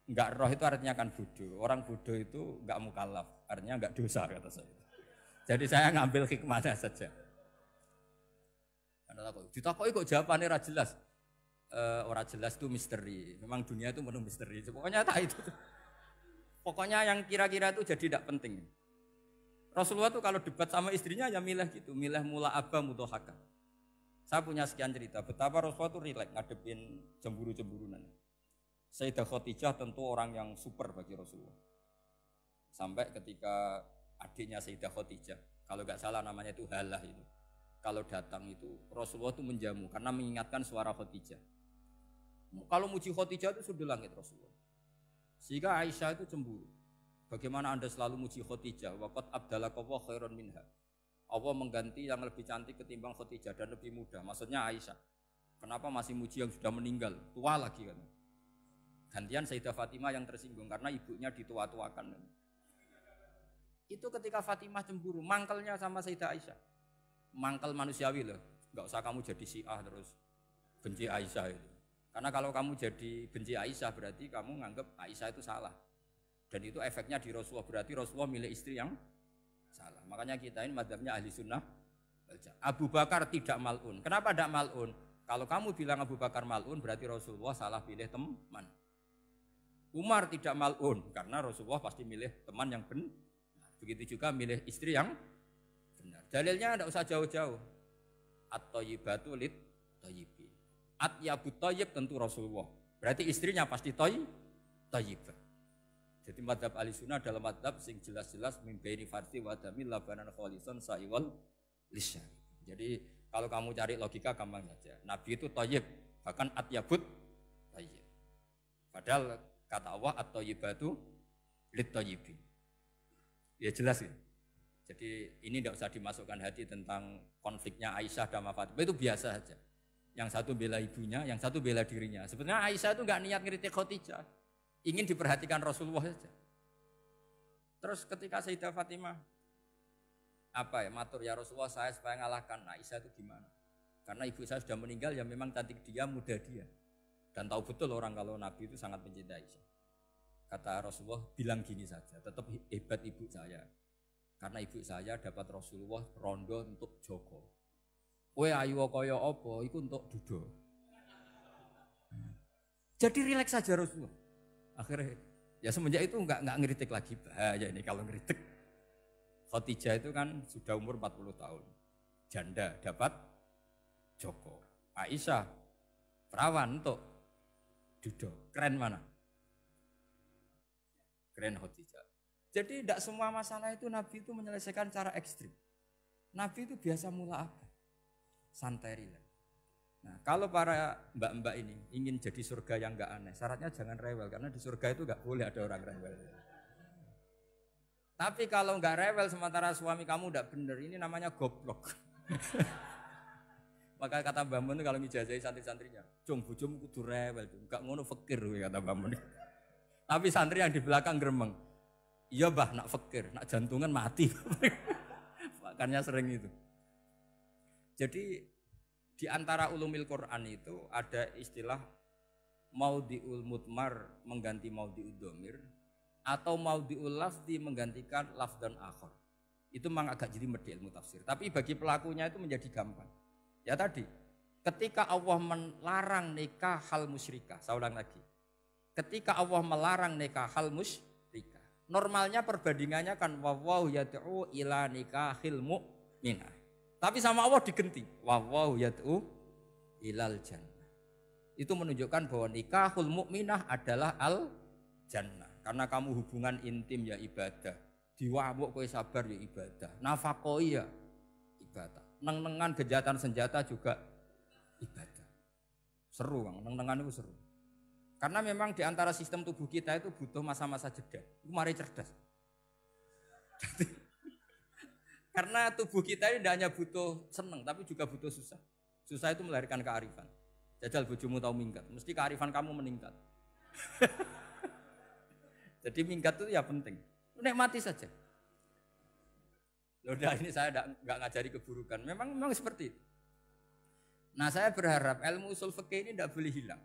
Enggak roh itu artinya kan bodoh. Orang bodoh itu enggak mukallaf, artinya enggak dosa kata saya. Jadi saya ngambil hikmahnya saja. Ditakoki kok jawabannya ora jelas. Ora jelas itu misteri. Memang dunia itu penuh misteri. Pokoknya tak itu. Pokoknya yang kira-kira itu jadi tidak penting. Rasulullah tuh kalau debat sama istrinya ya milih gitu, milih mula abah mudhohaka. Saya punya sekian cerita betapa Rasulullah tuh rileks ngadepin cemburu-cemburunan. Sayyidah Khadijah tentu orang yang super bagi Rasulullah. Sampai ketika adiknya Sayyidah Khadijah, kalau nggak salah namanya itu Halah itu. Kalau datang itu Rasulullah itu menjamu karena mengingatkan suara Khadijah. Kalau muji Khadijah itu sudah langit Rasulullah. Sehingga Aisyah itu cemburu. Bagaimana Anda selalu muji Khadijah? Waqad abdalakallahu khairan minha. Allah mengganti yang lebih cantik ketimbang Khadijah dan lebih muda. Maksudnya Aisyah. Kenapa masih muji yang sudah meninggal? Tua lagi kan. Gantian Sayyidah Fatimah yang tersinggung karena ibunya ditua-tuakan. Itu ketika Fatimah cemburu, mangkelnya sama Sayyidah Aisyah. Mangkel manusiawi loh. Enggak usah kamu jadi Syiah terus benci Aisyah itu. Karena kalau kamu jadi benci Aisyah berarti kamu nganggap Aisyah itu salah. Dan itu efeknya di Rasulullah, berarti Rasulullah milih istri yang salah. Makanya kita ini madzhabnya ahli sunnah. Abu Bakar tidak mal'un. Kenapa tidak mal'un? Kalau kamu bilang Abu Bakar mal'un berarti Rasulullah salah pilih teman. Umar tidak mal'un karena Rasulullah pasti milih teman yang benar. Begitu juga milih istri yang benar. Dalilnya tidak usah jauh-jauh. At-thayyibatu lit-thayyibi. At-yabut thayyib tentu Rasulullah. Berarti istrinya pasti thayyibah. Jadi madhab ahli sunnah dalam madhab sing jelas-jelas min baini farti wa damil labanan khalisan sa'iwal lisyan. Jadi kalau kamu cari logika gampang saja. Nabi itu thayyib, bahkan at-yabut thayyib. Padahal kata Allah at-thayyibatu lit-thayyibi. Ya jelas ya. Jadi ini tidak usah dimasukkan hati tentang konfliknya Aisyah dan Fatimah, itu biasa saja. Yang satu bela ibunya, yang satu bela dirinya. Sebenarnya Aisyah itu nggak niat ngeritik Khadijah, ingin diperhatikan Rasulullah saja. Terus ketika Sayyidah Fatimah matur ya Rasulullah saya supaya ngalahkan Aisyah itu gimana? Karena ibu saya sudah meninggal ya memang cantik dia, muda dia. Dan tahu betul orang kalau Nabi itu sangat mencintai Aisyah. Kata Rasulullah bilang gini saja, tetap hebat ibu saya. Karena ibu saya dapat Rasulullah rondo untuk Joko. Kowe ayu kaya apa iku untuk dudo. Jadi rileks saja Rasulullah. Akhirnya ya semenjak itu enggak ngeritik lagi, bahaya ini kalau ngeritik. Khadijah itu kan sudah umur 40 tahun. Janda dapat Joko. Aisyah perawan untuk dudo. Keren mana? Keren Khadijah. Jadi tidak semua masalah itu Nabi itu menyelesaikan cara ekstrim. Nabi itu biasa mula apa? Santai rileks. Nah, kalau para mbak-mbak ini ingin jadi surga yang enggak aneh, syaratnya jangan rewel karena di surga itu enggak boleh ada orang rewel. Tapi kalau nggak rewel sementara suami kamu udah bener, ini namanya goblok. Maka kata Mbah Mun kalau ngijazahi santri-santrinya, "Cung, bojomu kudu rewel, enggak ngono fakir," kata Mbah Mun. Tapi santri yang di belakang gremeng. "Iya, Mbah, nak fakir, nak jantungan mati." Makanya sering itu. Jadi di antara ulumil Quran itu ada istilah maudhi'ul mutmar mengganti maudhi'ud dhamir atau maudhi'ul lafzi menggantikan lafdan akhar. Itu memang agak jadi medhi ilmu tafsir. Tapi bagi pelakunya itu menjadi gampang. Ya tadi, ketika Allah melarang nikah hal musyrikah, saya ulang lagi. Ketika Allah melarang nikah hal musyrikah, normalnya perbandingannya kan wallahu yad'u ila nikahil mu'minah. Tapi sama Allah digenti, wallahu yad'u ilal jannah. Itu menunjukkan bahwa nikahul mukminah adalah al jannah. Karena kamu hubungan intim ya ibadah. Diwamuk kowe sabar ya ibadah. Nafakoi ya ibadah. Neng-nengan kejahatan senjata juga ibadah. Seru Bang, neng-nengan itu seru. Karena memang di antara sistem tubuh kita itu butuh masa-masa jeda. Itu mari cerdas. Karena tubuh kita ini tidak hanya butuh seneng, tapi juga butuh susah. Susah itu melahirkan kearifan. Jajal bojomu tahu minggat, mesti kearifan kamu meningkat. Jadi minggat itu ya penting. Nikmati saja. Udah ini saya nggak ngajari keburukan. Memang seperti itu. Nah saya berharap ilmu usul fikih ini tidak boleh hilang.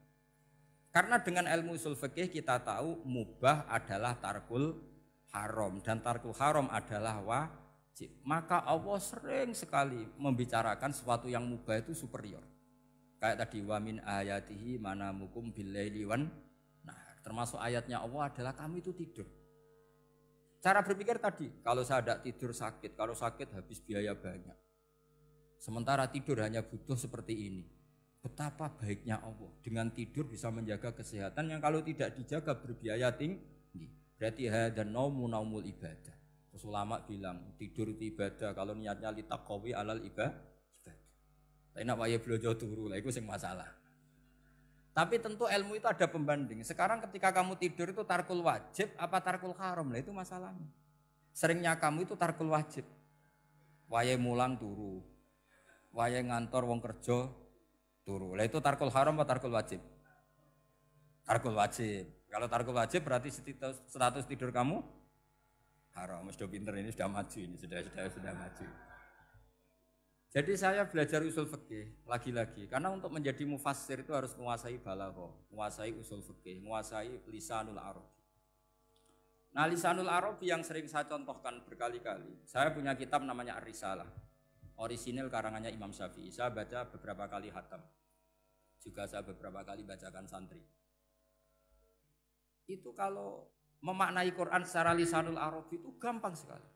Karena dengan ilmu usul fikih kita tahu mubah adalah tarkul haram dan tarkul haram adalah wajib. Maka Allah sering sekali membicarakan sesuatu yang mubah itu superior. Kayak tadi wa min ayatihi manamukum billaili wan nahar. Termasuk ayatnya Allah adalah kamu itu tidur. Cara berpikir tadi, kalau saya tidak tidur sakit, kalau sakit habis biaya banyak. Sementara tidur hanya butuh seperti ini. Betapa baiknya Allah dengan tidur bisa menjaga kesehatan yang kalau tidak dijaga berbiaya tinggi. Berarti hadan naumul ibadah. Terus ulama bilang tidur itu ibadah kalau niatnya litaqawi alal ibadah. Tapi nak wae blojo turu lah itu sing masalah. Tapi tentu ilmu itu ada pembanding. Sekarang ketika kamu tidur itu tarkul wajib apa tarkul haram lah itu masalahnya. Seringnya kamu itu tarkul wajib. Wae mulang turu. Wae ngantor wong kerja turu. Lah itu tarkul haram apa tarkul wajib? Tarkul wajib. Kalau tarkul wajib berarti status tidur kamu haram. Sudah pinter ini sudah maju ini sudah maju. Jadi saya belajar usul fikih lagi-lagi karena untuk menjadi mufassir itu harus menguasai balaghah, menguasai usul fikih, menguasai lisanul arabi. Nah, lisanul arabi yang sering saya contohkan berkali-kali. Saya punya kitab namanya Ar-Risalah. Orisinil karangannya Imam Syafi'i. Saya baca beberapa kali khatam. Juga saya beberapa kali bacakan santri. Itu kalau memaknai Quran secara lisanul arabi itu gampang sekali.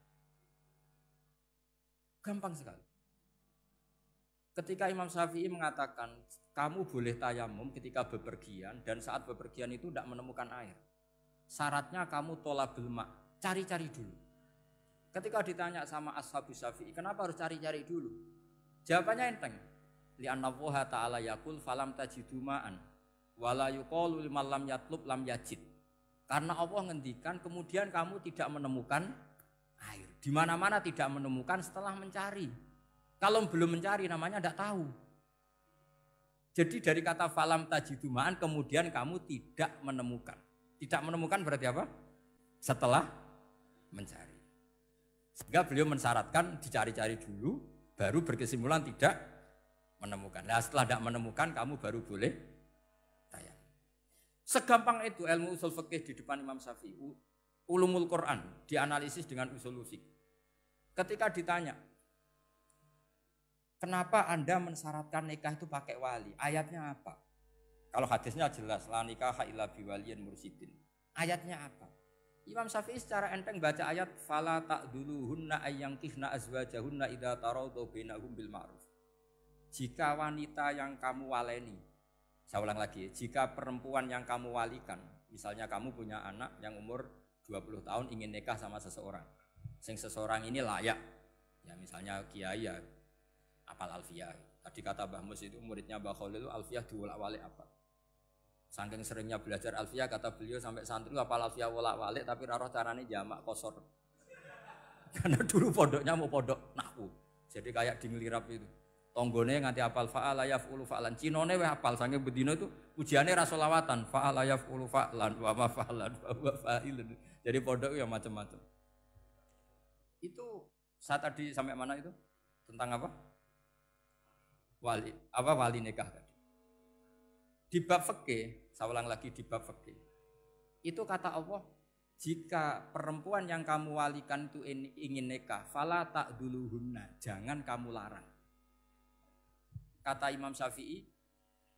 Gampang sekali. Ketika Imam Syafi'i mengatakan kamu boleh tayamum ketika bepergian dan saat bepergian itu tidak menemukan air. Syaratnya kamu tolabul ma', cari-cari dulu. Ketika ditanya sama ashabu Syafi'i, kenapa harus cari-cari dulu? Jawabannya enteng. Li'anna Allah ta'ala yaqul falam tajidu ma'an wala yuqalu liman lam yatlub lam yajid. Karena Allah ngendikan kemudian kamu tidak menemukan air. Di mana-mana tidak menemukan setelah mencari. Kalau belum mencari namanya tidak tahu. Jadi dari kata falam tajidumaan kemudian kamu tidak menemukan. Tidak menemukan berarti apa? Setelah mencari. Sehingga beliau mensyaratkan dicari-cari dulu baru berkesimpulan tidak menemukan. Nah setelah tidak menemukan kamu baru boleh tayang. Segampang itu ilmu usul fikih di depan Imam Syafi'i. Ulumul Quran dianalisis dengan usul fikih. Ketika ditanya kenapa Anda mensyaratkan nikah itu pakai wali? Ayatnya apa? Kalau hadisnya jelas, la nikaha illa biwaliyin mursyidin. Ayatnya apa? Imam Syafi'i secara enteng baca ayat fala ta'duluhunna ayyankihna azwajahunna idza taradhu bainahum bil ma'ruf. Jika wanita yang kamu waleni, saya ulang lagi, jika perempuan yang kamu walikan, misalnya kamu punya anak yang umur 20 tahun ingin nikah sama seseorang. Sing seseorang ini layak. Ya misalnya kiai ya apal alfiyah. Tadi kata Mbah Mus itu muridnya Mbah Khalil itu alfiyah diwolak-walik apa. Saking seringnya belajar alfiyah kata beliau sampai santri apal alfiyah wolak-walik tapi raro carane jamak kosor. Karena dulu pondoknya mau pondok nahwu. Jadi kayak di ngelirap itu. Tonggone nganti apal fa'ala yaf'ulu fa'lan. Cinone weh apal saking bedino itu ujiane ra selawatan. Fa'ala yaf'ulu fa'lan wa ma fa'lan wa huwa fa'ilun. Jadi pondok ya macam-macam. Itu saya tadi sampai mana itu? Tentang apa? Wali nikah tadi. Di bab fikih, saya ulang lagi di bab fikih. Itu kata Allah, jika perempuan yang kamu walikan itu ingin nikah, fala ta'duluhunna, jangan kamu larang. Kata Imam Syafi'i,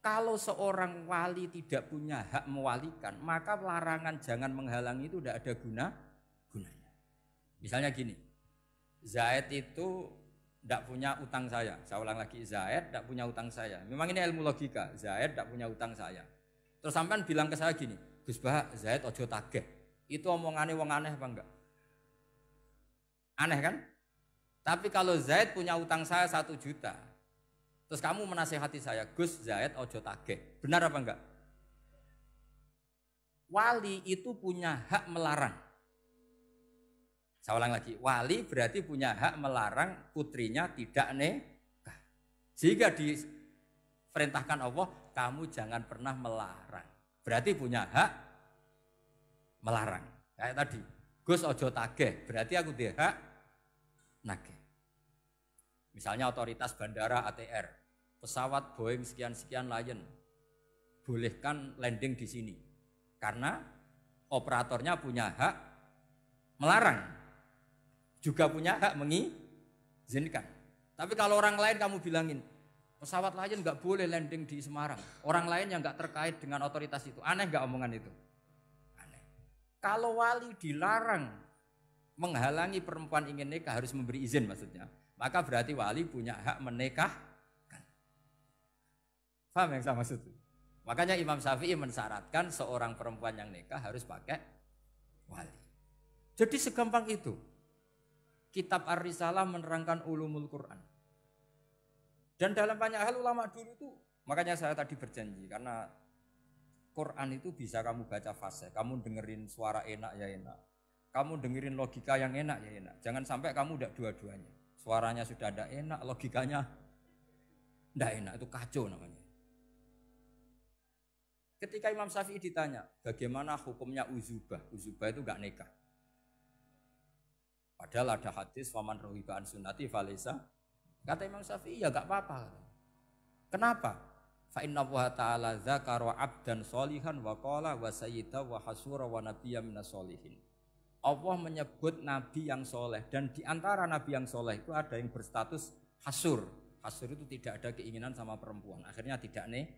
kalau seorang wali tidak punya hak mewalikan, maka larangan jangan menghalangi itu tidak ada gunanya. Misalnya gini, Zaid itu tidak punya utang saya ulang lagi, Zaid tidak punya utang saya. Memang ini ilmu logika, Zaid tidak punya utang saya. Terus sampean bilang ke saya gini, Gus Bah, Zaid ojo tageh. Itu omongannya wong aneh apa enggak? Aneh kan? Tapi kalau Zaid punya utang saya 1 juta, terus kamu menasehati saya, Gus Zaid ojo tageh. Benar apa enggak? Wali itu punya hak melarang. Saya ulang lagi, wali berarti punya hak melarang putrinya tidak nikah. Jika diperintahkan Allah, kamu jangan pernah melarang. Berarti punya hak melarang. Kayak tadi, Gus ojo tageh, berarti aku dia hak nageh. Misalnya otoritas bandara ATR, pesawat Boeing sekian-sekian Lion, bolehkan landing di sini. Karena operatornya punya hak melarang. Juga punya hak mengizinkan. Tapi kalau orang lain kamu bilangin, pesawat Lion nggak boleh landing di Semarang. Orang lain yang nggak terkait dengan otoritas itu, aneh nggak omongan itu? Aneh. Kalau wali dilarang menghalangi perempuan ingin nikah harus memberi izin maksudnya, maka berarti wali punya hak menikahkan. Paham yang saya maksud? Makanya Imam Syafi'i mensyaratkan seorang perempuan yang nikah harus pakai wali. Jadi segampang itu. Kitab Ar-Risalah menerangkan ulumul Quran. Dan dalam banyak hal ulama dulu itu, makanya saya tadi berjanji, karena Quran itu bisa kamu baca fase, kamu dengerin suara enak ya enak, kamu dengerin logika yang enak ya enak. Jangan sampai kamu udah dua-duanya. Suaranya sudah ada enak, logikanya tidak enak, itu kacau namanya. Ketika Imam Syafi'i ditanya, bagaimana hukumnya uzubah? Uzubah itu enggak nikah. Padahal ada hadis faman rohiba an sunnati falaysa. Kata Imam Syafi'i ya enggak apa-apa. Kenapa? Fa inna Allah ta'ala dzakara 'abdan sholihan wa qala wa sayyida wa hasura wa nabiyya minas sholihin. Allah menyebut nabi yang soleh, dan di antara nabi yang soleh itu ada yang berstatus hasur. Hasur itu tidak ada keinginan sama perempuan, akhirnya tidak nikah.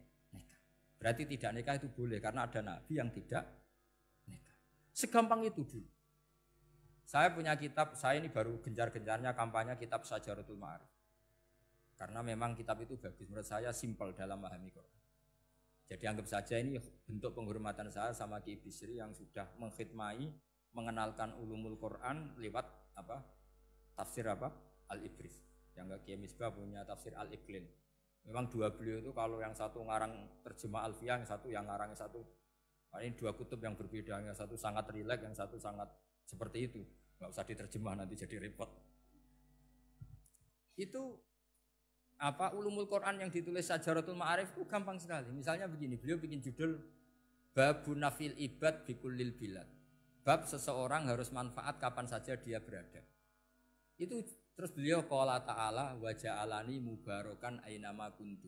Berarti tidak nikah itu boleh karena ada nabi yang tidak nikah. Segampang itu dulu. Saya punya kitab, saya ini baru gencar-gencarnya kampanye kitab Syajaratul Ma'arif. Karena memang kitab itu bagus, menurut saya simpel dalam memahami Quran. Jadi anggap saja ini bentuk penghormatan saya sama Ki Bisri yang sudah mengkhidmai, mengenalkan ulumul Quran lewat tafsir Al-Ibris. Yang Ki Misbah punya tafsir Al-Iqlin. Memang dua beliau itu kalau yang satu ngarang terjemah Alfiyah, yang satu yang ngarang satu. Ini dua kutub yang berbeda, yang satu sangat rileks, yang satu sangat seperti itu. Nggak usah diterjemah nanti jadi repot. Itu ulumul Quran yang ditulis Syajaratul Ma'arif itu gampang sekali. Misalnya begini, beliau bikin judul Babun Nafil Ibad Bikullil Bilad. Bab seseorang harus manfaat kapan saja dia berada. Itu terus beliau qala ta'ala wa ja'alani mubarakan ainama kuntu.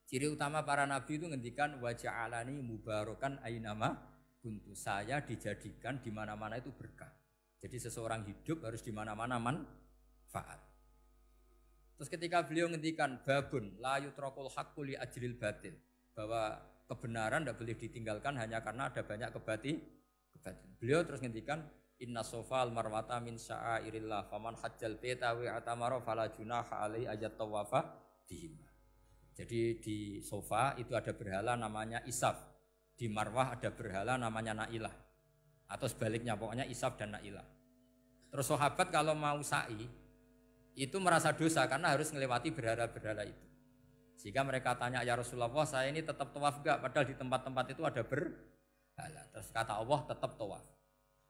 Ciri utama para nabi itu ngendikan wa ja'alani mubarakan ainama kuntu. Saya dijadikan di mana-mana itu berkah. Jadi seseorang hidup harus di mana-mana manfaat. Terus ketika beliau ngendikan babun la yutrakul haqqu li ajril batil, bahwa kebenaran tidak boleh ditinggalkan hanya karena ada banyak kebatilan. Beliau terus ngendikan inna sofal marwata min sya'airillah faman hajjal baita wa atamara fala junaha alaihi ayat tawafa bihim. Jadi di Sofa itu ada berhala namanya Isaf, di Marwah ada berhala namanya Nailah, atau sebaliknya pokoknya Isaf dan Nailah. Terus sahabat kalau mau sa'i itu merasa dosa karena harus melewati berhala-berhala itu. Sehingga mereka tanya, ya Rasulullah, saya ini tetap tawaf enggak? Padahal di tempat-tempat itu ada berhala. Terus kata Allah, tetap tawaf.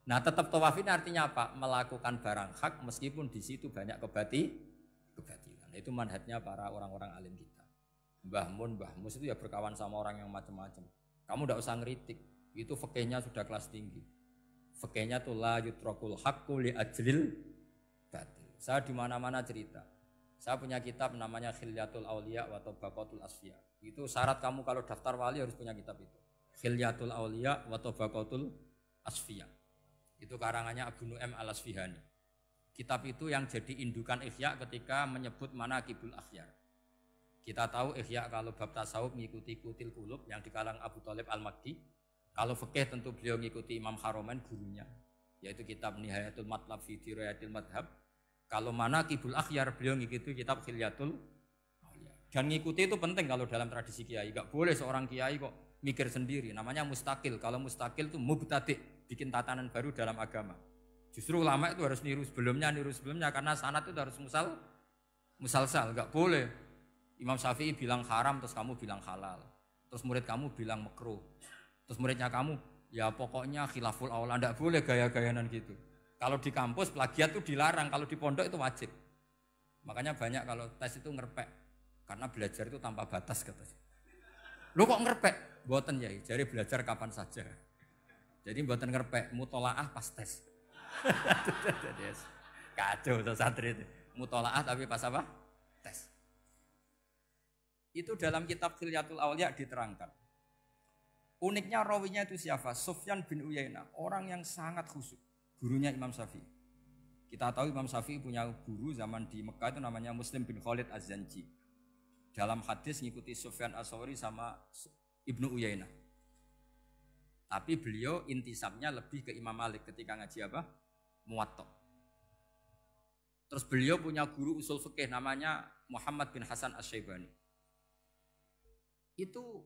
Nah, tetap tawaf ini artinya apa? Melakukan barang hak meskipun di situ banyak kebatilan. Itu manhajnya para orang-orang alim kita. Mbah Mun, Mbah Mus itu ya berkawan sama orang yang macam-macam. Kamu tidak usah ngeritik. Itu fikihnya sudah kelas tinggi. Fikihnya tuh la yutrakul haqqu li ajlil batil. Saya di mana-mana cerita. Saya punya kitab namanya Khilyatul Auliya wa Tabaqatul Asfiya. Itu syarat kamu kalau daftar wali harus punya kitab itu. Khilyatul Auliya wa Tabaqatul Asfiya. Itu karangannya Abu Nu'aim Al-Asfihani. Kitab itu yang jadi indukan Ihya ketika menyebut manaqibul akhyar. Kita tahu Ihya kalau bab tasawuf mengikuti Kutil Qulub yang dikalang Abu Thalib Al-Makki. Kalau fikih tentu beliau mengikuti Imam Haromen gurunya, yaitu kitab Nihayatul Matlab fi Dirayatil Madhab. Kalau manaqibul akhyar beliau mengikuti kitab Khilyatul Auliya. Dan mengikuti itu penting kalau dalam tradisi kiai. Enggak boleh seorang kiai kok mikir sendiri, namanya mustakil. Kalau mustakil itu mubtadi', bikin tatanan baru dalam agama. Justru ulama itu harus niru sebelumnya karena sanad itu harus musalsal, enggak boleh. Imam Syafi'i bilang haram terus kamu bilang halal. Terus murid kamu bilang makruh. Terus muridnya kamu ya pokoknya khilaful aula, enggak boleh gaya-gayanan gitu. Kalau di kampus plagiat itu dilarang, kalau di pondok itu wajib. Makanya banyak kalau tes itu ngerpek karena belajar itu tanpa batas katanya. Lu kok ngerpek? Mboten ya, jadi belajar kapan saja. Jadi mboten ngerpek, mutolaah pas tes. Kacau tuh santri itu. Mutolaah tapi pas apa? Tes. Itu dalam kitab Khilyatul Auliya diterangkan. Uniknya rawinya itu siapa? Sufyan bin Uyainah, orang yang sangat khusyuk. Gurunya Imam Syafi'i. Kita tahu Imam Syafi'i punya guru zaman di Mekah itu namanya Muslim bin Khalid Az-Zanji. Dalam hadis ngikuti Sufyan As-Sawri sama Ibnu Uyainah. Tapi beliau intisabnya lebih ke Imam Malik ketika ngaji apa? Muwatta. Terus beliau punya guru usul fikih namanya Muhammad bin Hasan Asy-Syaibani. Itu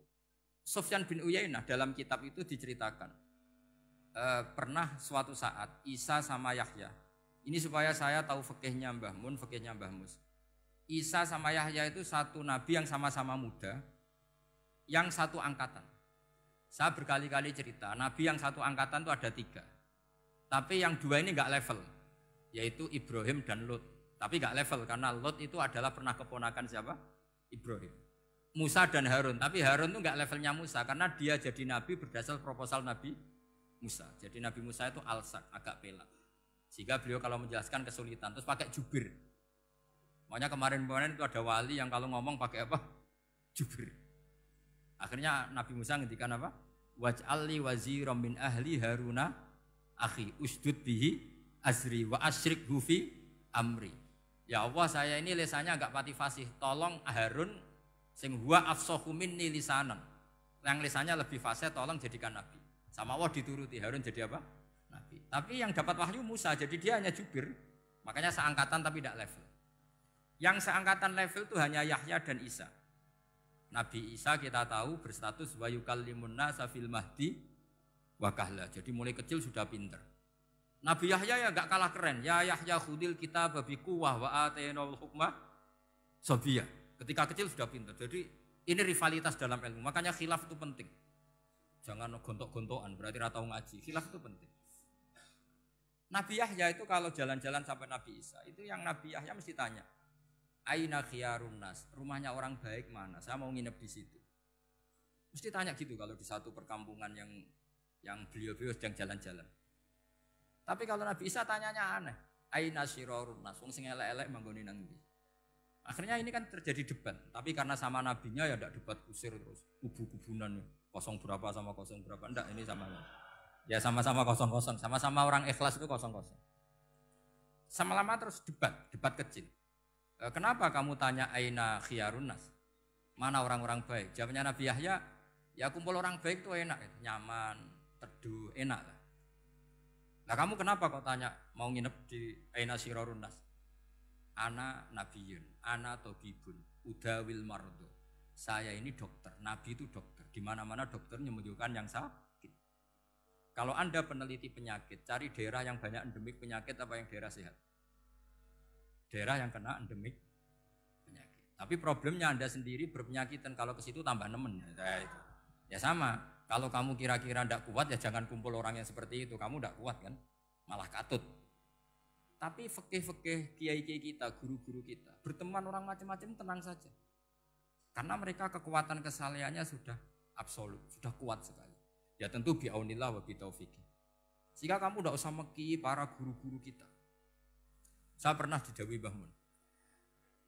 Sufyan bin Uyainah dalam kitab itu diceritakan. Pernah suatu saat Isa sama Yahya. Ini supaya saya tahu fikihnya Mbah Mun, fikihnya Mbah Mus. Isa sama Yahya itu satu nabi yang sama-sama muda, yang satu angkatan. Saya berkali-kali cerita, nabi yang satu angkatan itu ada 3. Tapi yang 2 ini enggak level, yaitu Ibrahim dan Lut. Tapi enggak level karena Lut itu adalah pernah keponakan siapa? Ibrahim. Musa dan Harun, tapi Harun itu enggak levelnya Musa karena dia jadi nabi berdasar proposal Nabi Musa. Jadi Nabi Musa itu alsak, agak pelak. Sehingga beliau kalau menjelaskan kesulitan, terus pakai jubir. Makanya kemarin-kemarin itu ada wali yang kalau ngomong pakai apa? Jubir. Akhirnya Nabi Musa ngendikan apa? Waj'alli waziran min ahli Haruna akhi usdud bihi azri wa asyrikhu fi amri. Ya Allah, saya ini lisannya agak pati fasih. Tolong Harun sing huwa afsahu minni lisanan. Yang lisannya lebih fasih tolong jadikan nabi. Sama Allah dituruti, Harun jadi apa? Nabi. Tapi yang dapat wahyu Musa, jadi dia hanya jubir. Makanya seangkatan tapi tidak level. Yang seangkatan level itu hanya Yahya dan Isa. Nabi Isa kita tahu berstatus wa yukallimun nasa fil mahdi wa kahla. Jadi mulai kecil sudah pinter. Nabi Yahya ya enggak kalah keren. Ya Yahya khudil kitab bi quwwah wa atainal hukma sabiyya. Ketika kecil sudah pinter. Jadi ini rivalitas dalam ilmu. Makanya khilaf itu penting. Jangan gontok-gontokan, berarti ratau ngaji. Khilaf itu penting. Nabi Yahya itu kalau jalan-jalan sampai Nabi Isa, itu yang Nabi Yahya mesti tanya, Aina khiyarun nas, rumahnya orang baik mana? Saya mau nginep di situ. Mesti tanya gitu kalau di satu perkampungan yang beliau-beliau sedang jalan-jalan. Tapi kalau Nabi Isa tanyanya aneh, Aina syirarun nas, wong sing elek-elek manggone nang ndi? Akhirnya ini kan terjadi debat, tapi karena sama nabinya ya tidak debat kusir terus, kubu-kubunan kosong berapa sama kosong berapa, enggak ini sama. Ya sama-sama kosong-kosong, sama-sama orang ikhlas itu kosong-kosong. Sama lama terus debat kecil. Kenapa kamu tanya aina khiyarun nas? Mana orang-orang baik? Jawabnya Nabi Yahya, ya kumpul orang baik itu enak, nyaman, teduh, enak lah. Nah kamu kenapa kau tanya mau nginep di aina syirarun nas? Ana nabiyun, ana tobibun, udawil mardo. Saya ini dokter, nabi itu dokter. Di mana-mana dokter menyembuhkan yang sakit. Kalau Anda peneliti penyakit, cari daerah yang banyak endemik penyakit apa yang daerah sehat? Daerah yang kena endemik penyakit. Tapi problemnya Anda sendiri berpenyakitan, kalau ke situ tambah nemen. Ya sama. Kalau kamu kira-kira tidak kuat ya jangan kumpul orang yang seperti itu. Kamu tidak kuat kan? Malah katut. Tapi fikih-fikih kiai-kiai kita, guru-guru kita, berteman orang macam-macam tenang saja. Karena mereka kekuatan kesalehannya sudah absolut, sudah kuat sekali. Ya tentu bi'aunillah wa bitaufiqih. Sehingga kamu tidak usah meki para guru-guru kita. Saya pernah didhawuhi Mbah Mun.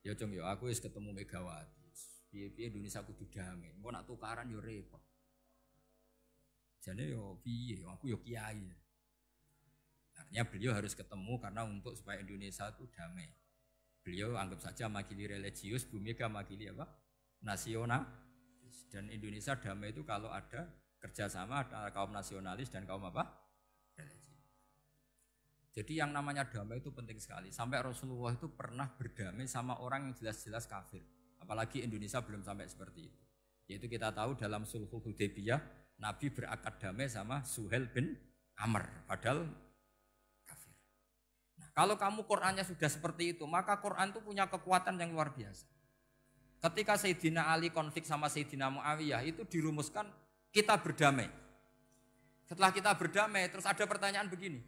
Ya Cung ya aku wis ketemu Megawati. Piye-piye Indonesia kudu damai. Engko nak tukaran yo repot. Jane yo piye, aku yo kiai. Artinya beliau harus ketemu karena untuk supaya Indonesia itu damai. Beliau anggap saja makili religius, Bu Mega makili apa? Nasional. Dan Indonesia damai itu kalau ada kerjasama antara kaum nasionalis dan kaum apa? Religius. Jadi yang namanya damai itu penting sekali. Sampai Rasulullah itu pernah berdamai sama orang yang jelas-jelas kafir. Apalagi Indonesia belum sampai seperti itu. Yaitu kita tahu dalam Sulhul Hudaybiyah, Nabi berakad damai sama Suhail bin Amr. Padahal kafir. Nah, kalau kamu Qur'annya sudah seperti itu, maka Qur'an itu punya kekuatan yang luar biasa. Ketika Sayyidina Ali konflik sama Sayyidina Muawiyah, itu dirumuskan kita berdamai. Setelah kita berdamai, terus ada pertanyaan begini.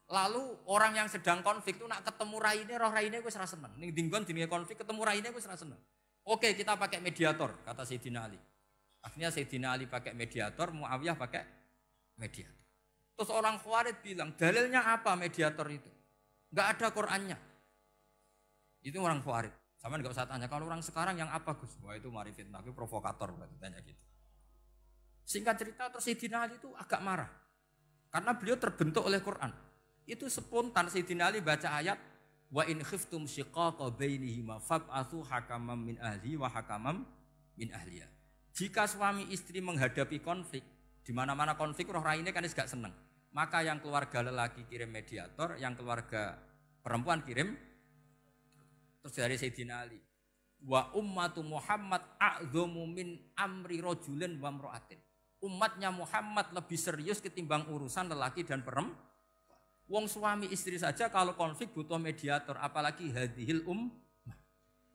Lalu orang yang sedang konflik itu nak ketemu raine, roh raine wis ra seneng. Ning dinggon jenenge konflik ketemu raine wis ra seneng. Oke, kita pakai mediator, kata Sayyidina Ali. Akhirnya Sayyidina Ali pakai mediator, Muawiyah pakai mediator. Terus orang Khawarij bilang, dalilnya apa mediator itu? Enggak ada Qur'annya. Itu orang Khawarij. Sama enggak usah tanya, kalau orang sekarang yang apa Gus? Wah itu mari fitnah, itu provokator berarti tanya gitu. Singkat cerita terus Sayyidina Ali itu agak marah. Karena beliau terbentuk oleh Qur'an. Itu spontan Sayyidina Ali baca ayat wa in khiftum shiqaqa bainihima fab'atsu hakaman min ahli wa hakaman min ahliya. Jika suami istri menghadapi konflik, di mana-mana konflik roh raine kan gak seneng. Maka yang keluarga lelaki kirim mediator, yang keluarga perempuan kirim. Terus dari Sayyidina Ali, wa ummatu Muhammad a'dhamu min amri rajulin wa imra'atin. Umatnya Muhammad lebih serius ketimbang urusan lelaki dan perempuan. Wong suami istri saja kalau konflik butuh mediator, apalagi hadhil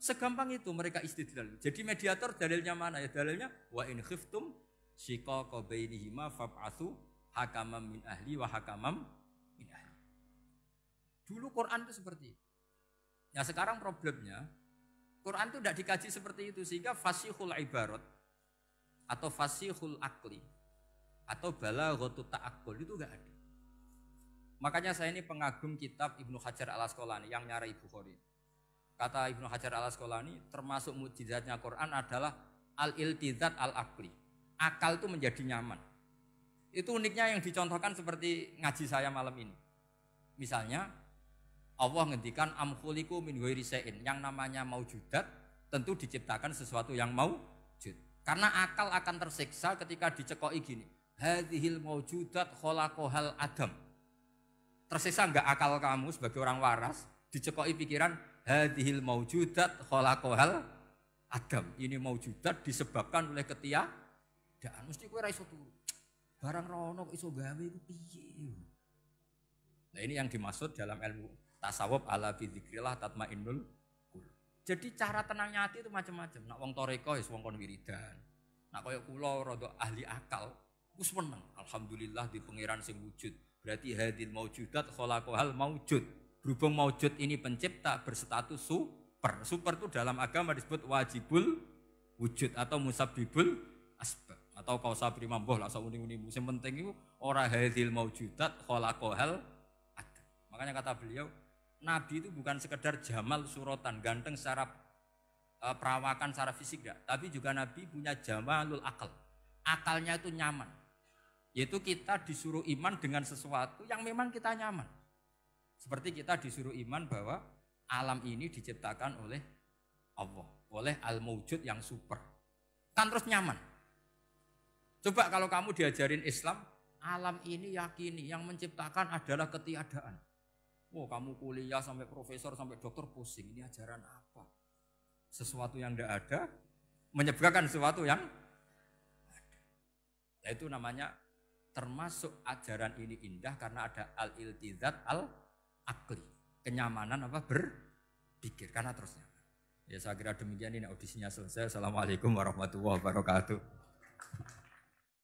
Segampang itu mereka istidlal. Jadi mediator dalilnya mana? Ya dalilnya wa in khiftum shiqaqa bainihima fab'atsu hakaman min ahli wa hakaman min ahli. Dulu Quran itu seperti itu. Ya sekarang problemnya Quran itu tidak dikaji seperti itu sehingga fasihul ibarat atau fasihul akli atau balaghatut ta'aqqul itu enggak ada. Makanya saya ini pengagum kitab Ibnu Hajar al-Asqalani yang nyarai Bukhari. Kata Ibnu Hajar al-Asqalani termasuk mukjizatnya Quran adalah al-iltizat al-aqli. Akal itu menjadi nyaman. Itu uniknya yang dicontohkan seperti ngaji saya malam ini. Misalnya Allah ngendikan am khuliqu min ghairi syai'in. Yang namanya maujudat tentu diciptakan sesuatu yang maujud. Karena akal akan tersiksa ketika dicekoki gini. Hadhil maujudat khalaqahal adam. Tersiksa enggak akal kamu sebagai orang waras dicekoki pikiran hadhil maujudat khalaqahal adam. Ini maujudat disebabkan oleh ketiadaan. Mesti kowe ra iso turu. Barang rono kok iso gawe iku piye? Nah ini yang dimaksud dalam ilmu tasawuf ala bi dzikrillah tatmainnul qulub. Jadi cara tenangnya hati itu macam-macam. Nak wong toreko wis wong kon wiridan. Nak koyo kula rada ahli akal, wis meneng. Alhamdulillah di pangeran sing wujud. Berarti hadil maujudat khalaqahal maujud. Berhubung maujud ini pencipta berstatus super. Super itu dalam agama disebut wajibul wujud atau musabbibul asbab atau kausa primamboh lah sauni-uni. Sing penting itu ora hadil maujudat khalaqahal adam. Makanya kata beliau, Nabi itu bukan sekedar jamal suratan, ganteng secara perawakan secara fisik enggak, tapi juga Nabi punya jamalul akal. Akalnya itu nyaman. Yaitu kita disuruh iman dengan sesuatu yang memang kita nyaman. Seperti kita disuruh iman bahwa alam ini diciptakan oleh Allah, oleh al-maujud yang super. Kan terus nyaman. Coba kalau kamu diajarin Islam, alam ini yakini yang menciptakan adalah ketiadaan. Oh, kamu kuliah sampai profesor, sampai dokter pusing. Ini ajaran apa? Sesuatu yang tidak ada, menyebabkan sesuatu yang ada. Yaitu namanya termasuk ajaran ini indah karena ada al-iltizat al-akli. Kenyamanan apa? Berpikir. Karena terus nyaman. Ya saya kira demikian ini audisinya selesai. Assalamualaikum warahmatullahi wabarakatuh.